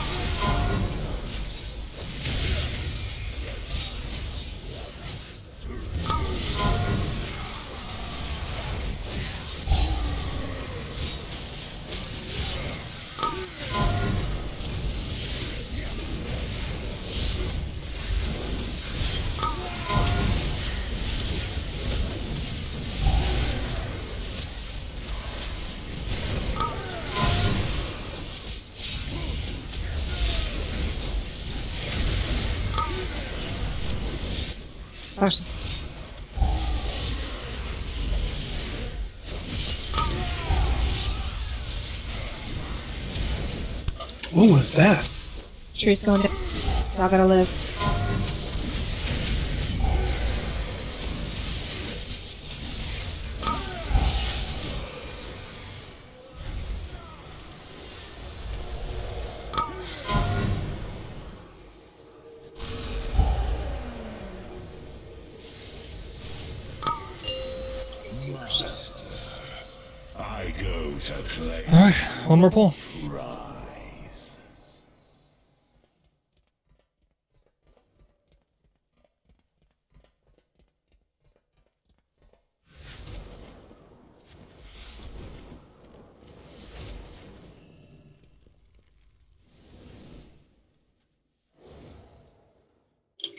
Just... What was that? Tree's going down. Y'all gotta live. I go to play. Alright, one more pull. Rise.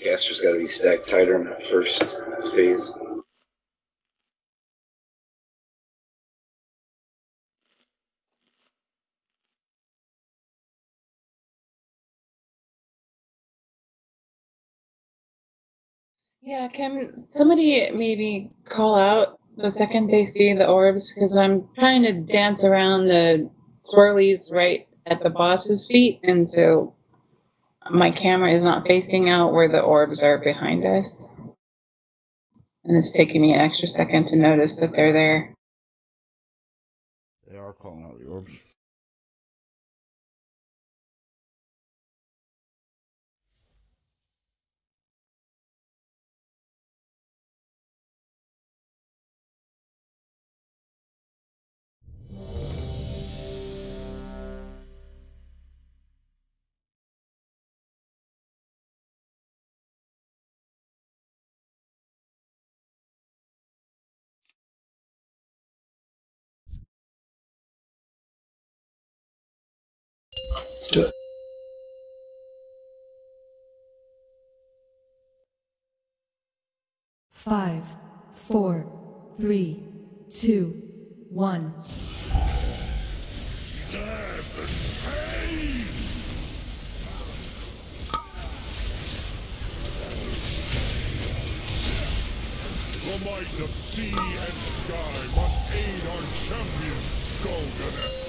Caster's got to be stacked tighter in that first phase. Yeah, can somebody maybe call out the second they see the orbs? Because I'm trying to dance around the swirlies right at the boss's feet, and so my camera is not facing out where the orbs are behind us. And it's taking me an extra second to notice that they're there. They are calling out the orbs. Let's do it. Five, four, three, two, one. The might of sea and sky must aid our champion, Golganet.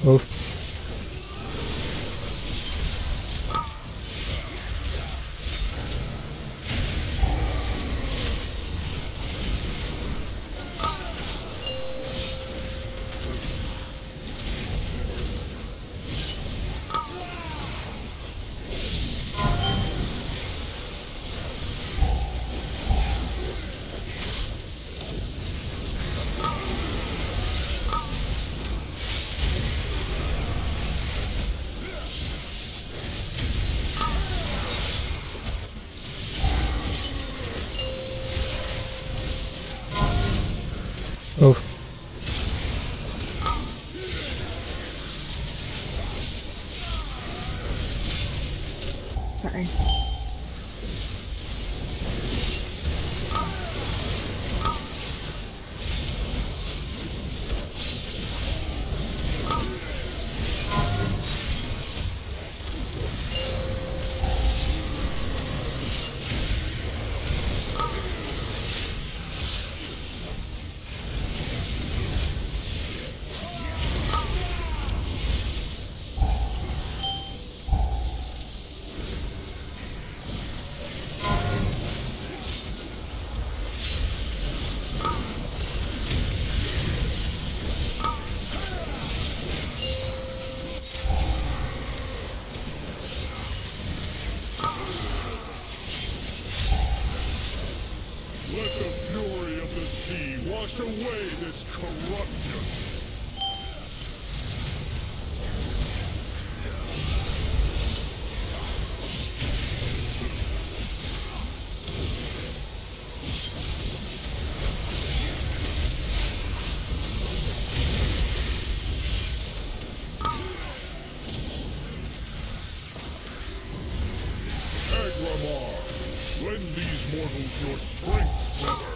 Move. Move. Sorry. Let the fury of the sea wash away this corruption. Agramar, lend these mortals your strength, brother.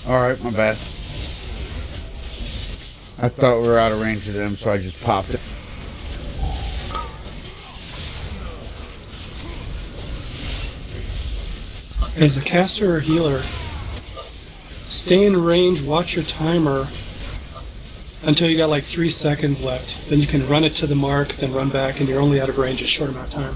Alright, my bad. I thought we were out of range of them, so I just popped it. As a caster or healer, stay in range, watch your timer until you got like 3 seconds left. Then you can run it to the mark, then run back, and you're only out of range a short amount of time.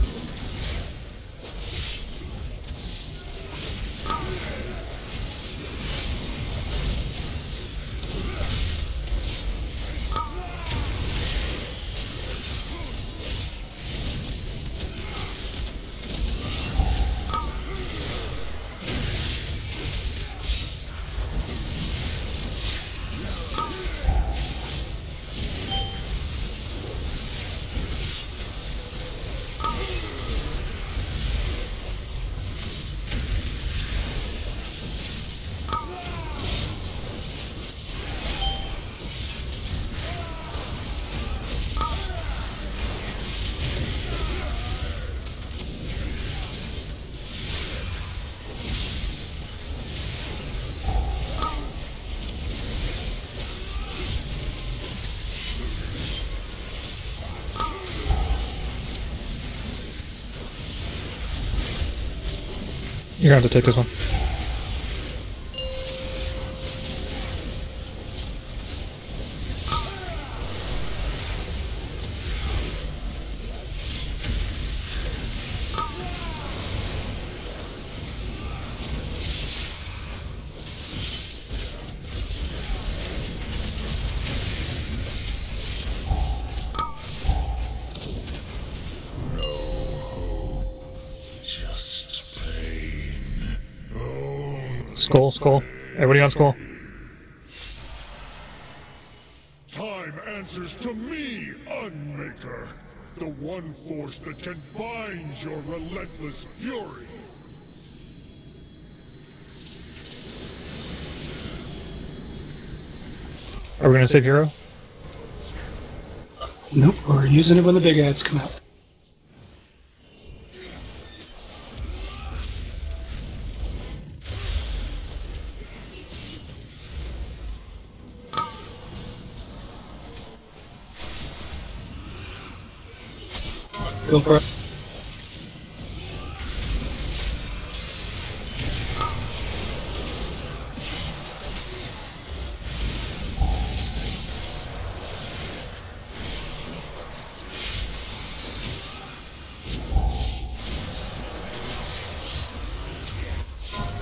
You're gonna have to take this one. Skull. Everybody on skull. Time answers to me, Unmaker. The one force that can bind your relentless fury. Are we gonna save Hero? Nope, we're using it when the big ads come out. Go for it.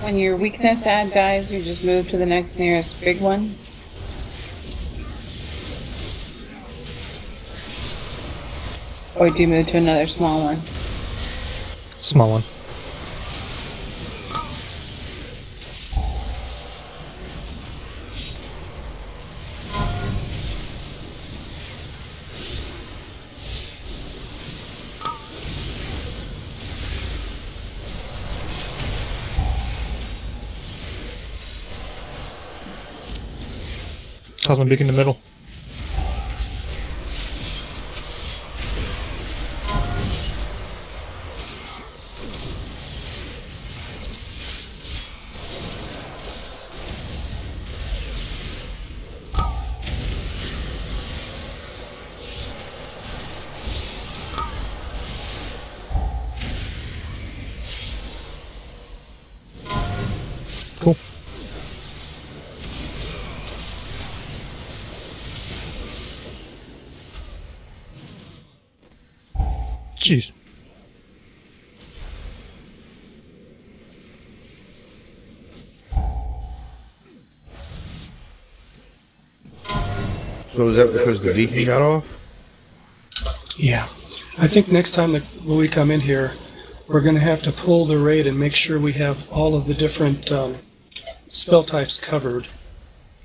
When your weakness ad dies, you just move to the next nearest big one. Or do you move to another small one? Small one. Cosmic Beacon in the middle. Cool. Jeez. So is that because the beacon got off? Yeah. I think next time that when we come in here, we're going to have to pull the raid and make sure we have all of the different spell types covered.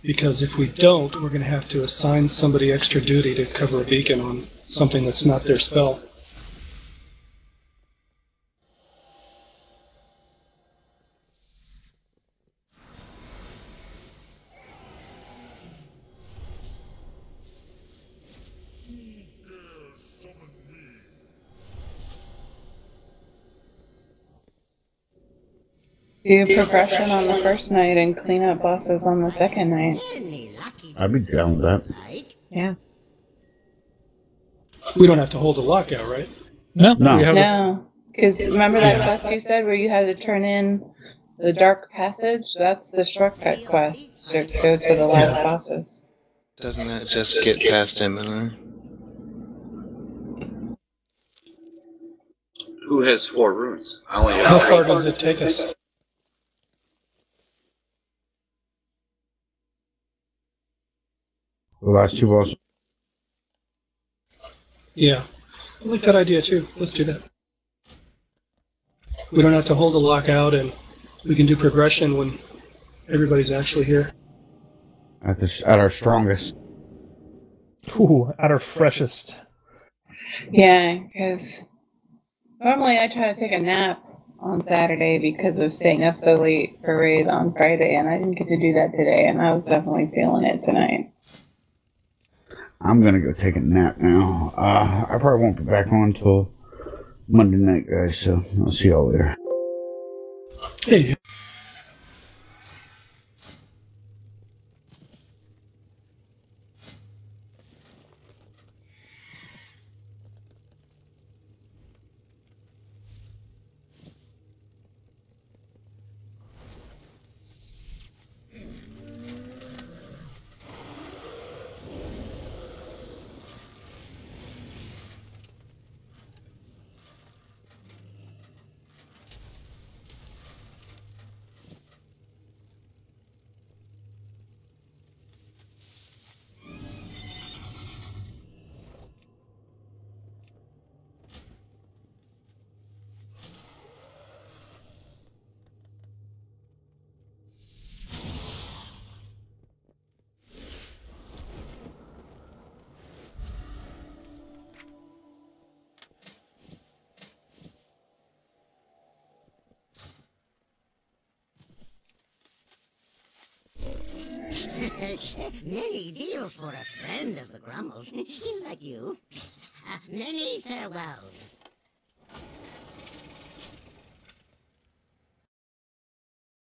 Because if we don't, we're going to have to assign somebody extra duty to cover a beacon on something that's not their spell. Do progression on the first night and clean up bosses on the second night. I'd be down with that. Yeah. We don't have to hold a lockout, right? No. No, because remember that quest you said where you had to turn in the dark passage? That's the shortcut quest to go to the last bosses. Doesn't that just get past Emily? Who has 4 runes? I only have How 3. far does it take us? The last 2 bosses. Yeah. I like that idea too. Let's do that. We don't have to hold a lockout and we can do progression when everybody's actually here. At our strongest. Ooh, at our freshest. Yeah, because normally I try to take a nap on Saturday because of staying up so late for raid on Friday, and I didn't get to do that today, and I was definitely feeling it tonight. I'm gonna go take a nap now. I probably won't be back on until Monday night, guys, so I'll see y'all later. Hey. Many deals for a friend of the Grumbles, like you. Many farewells.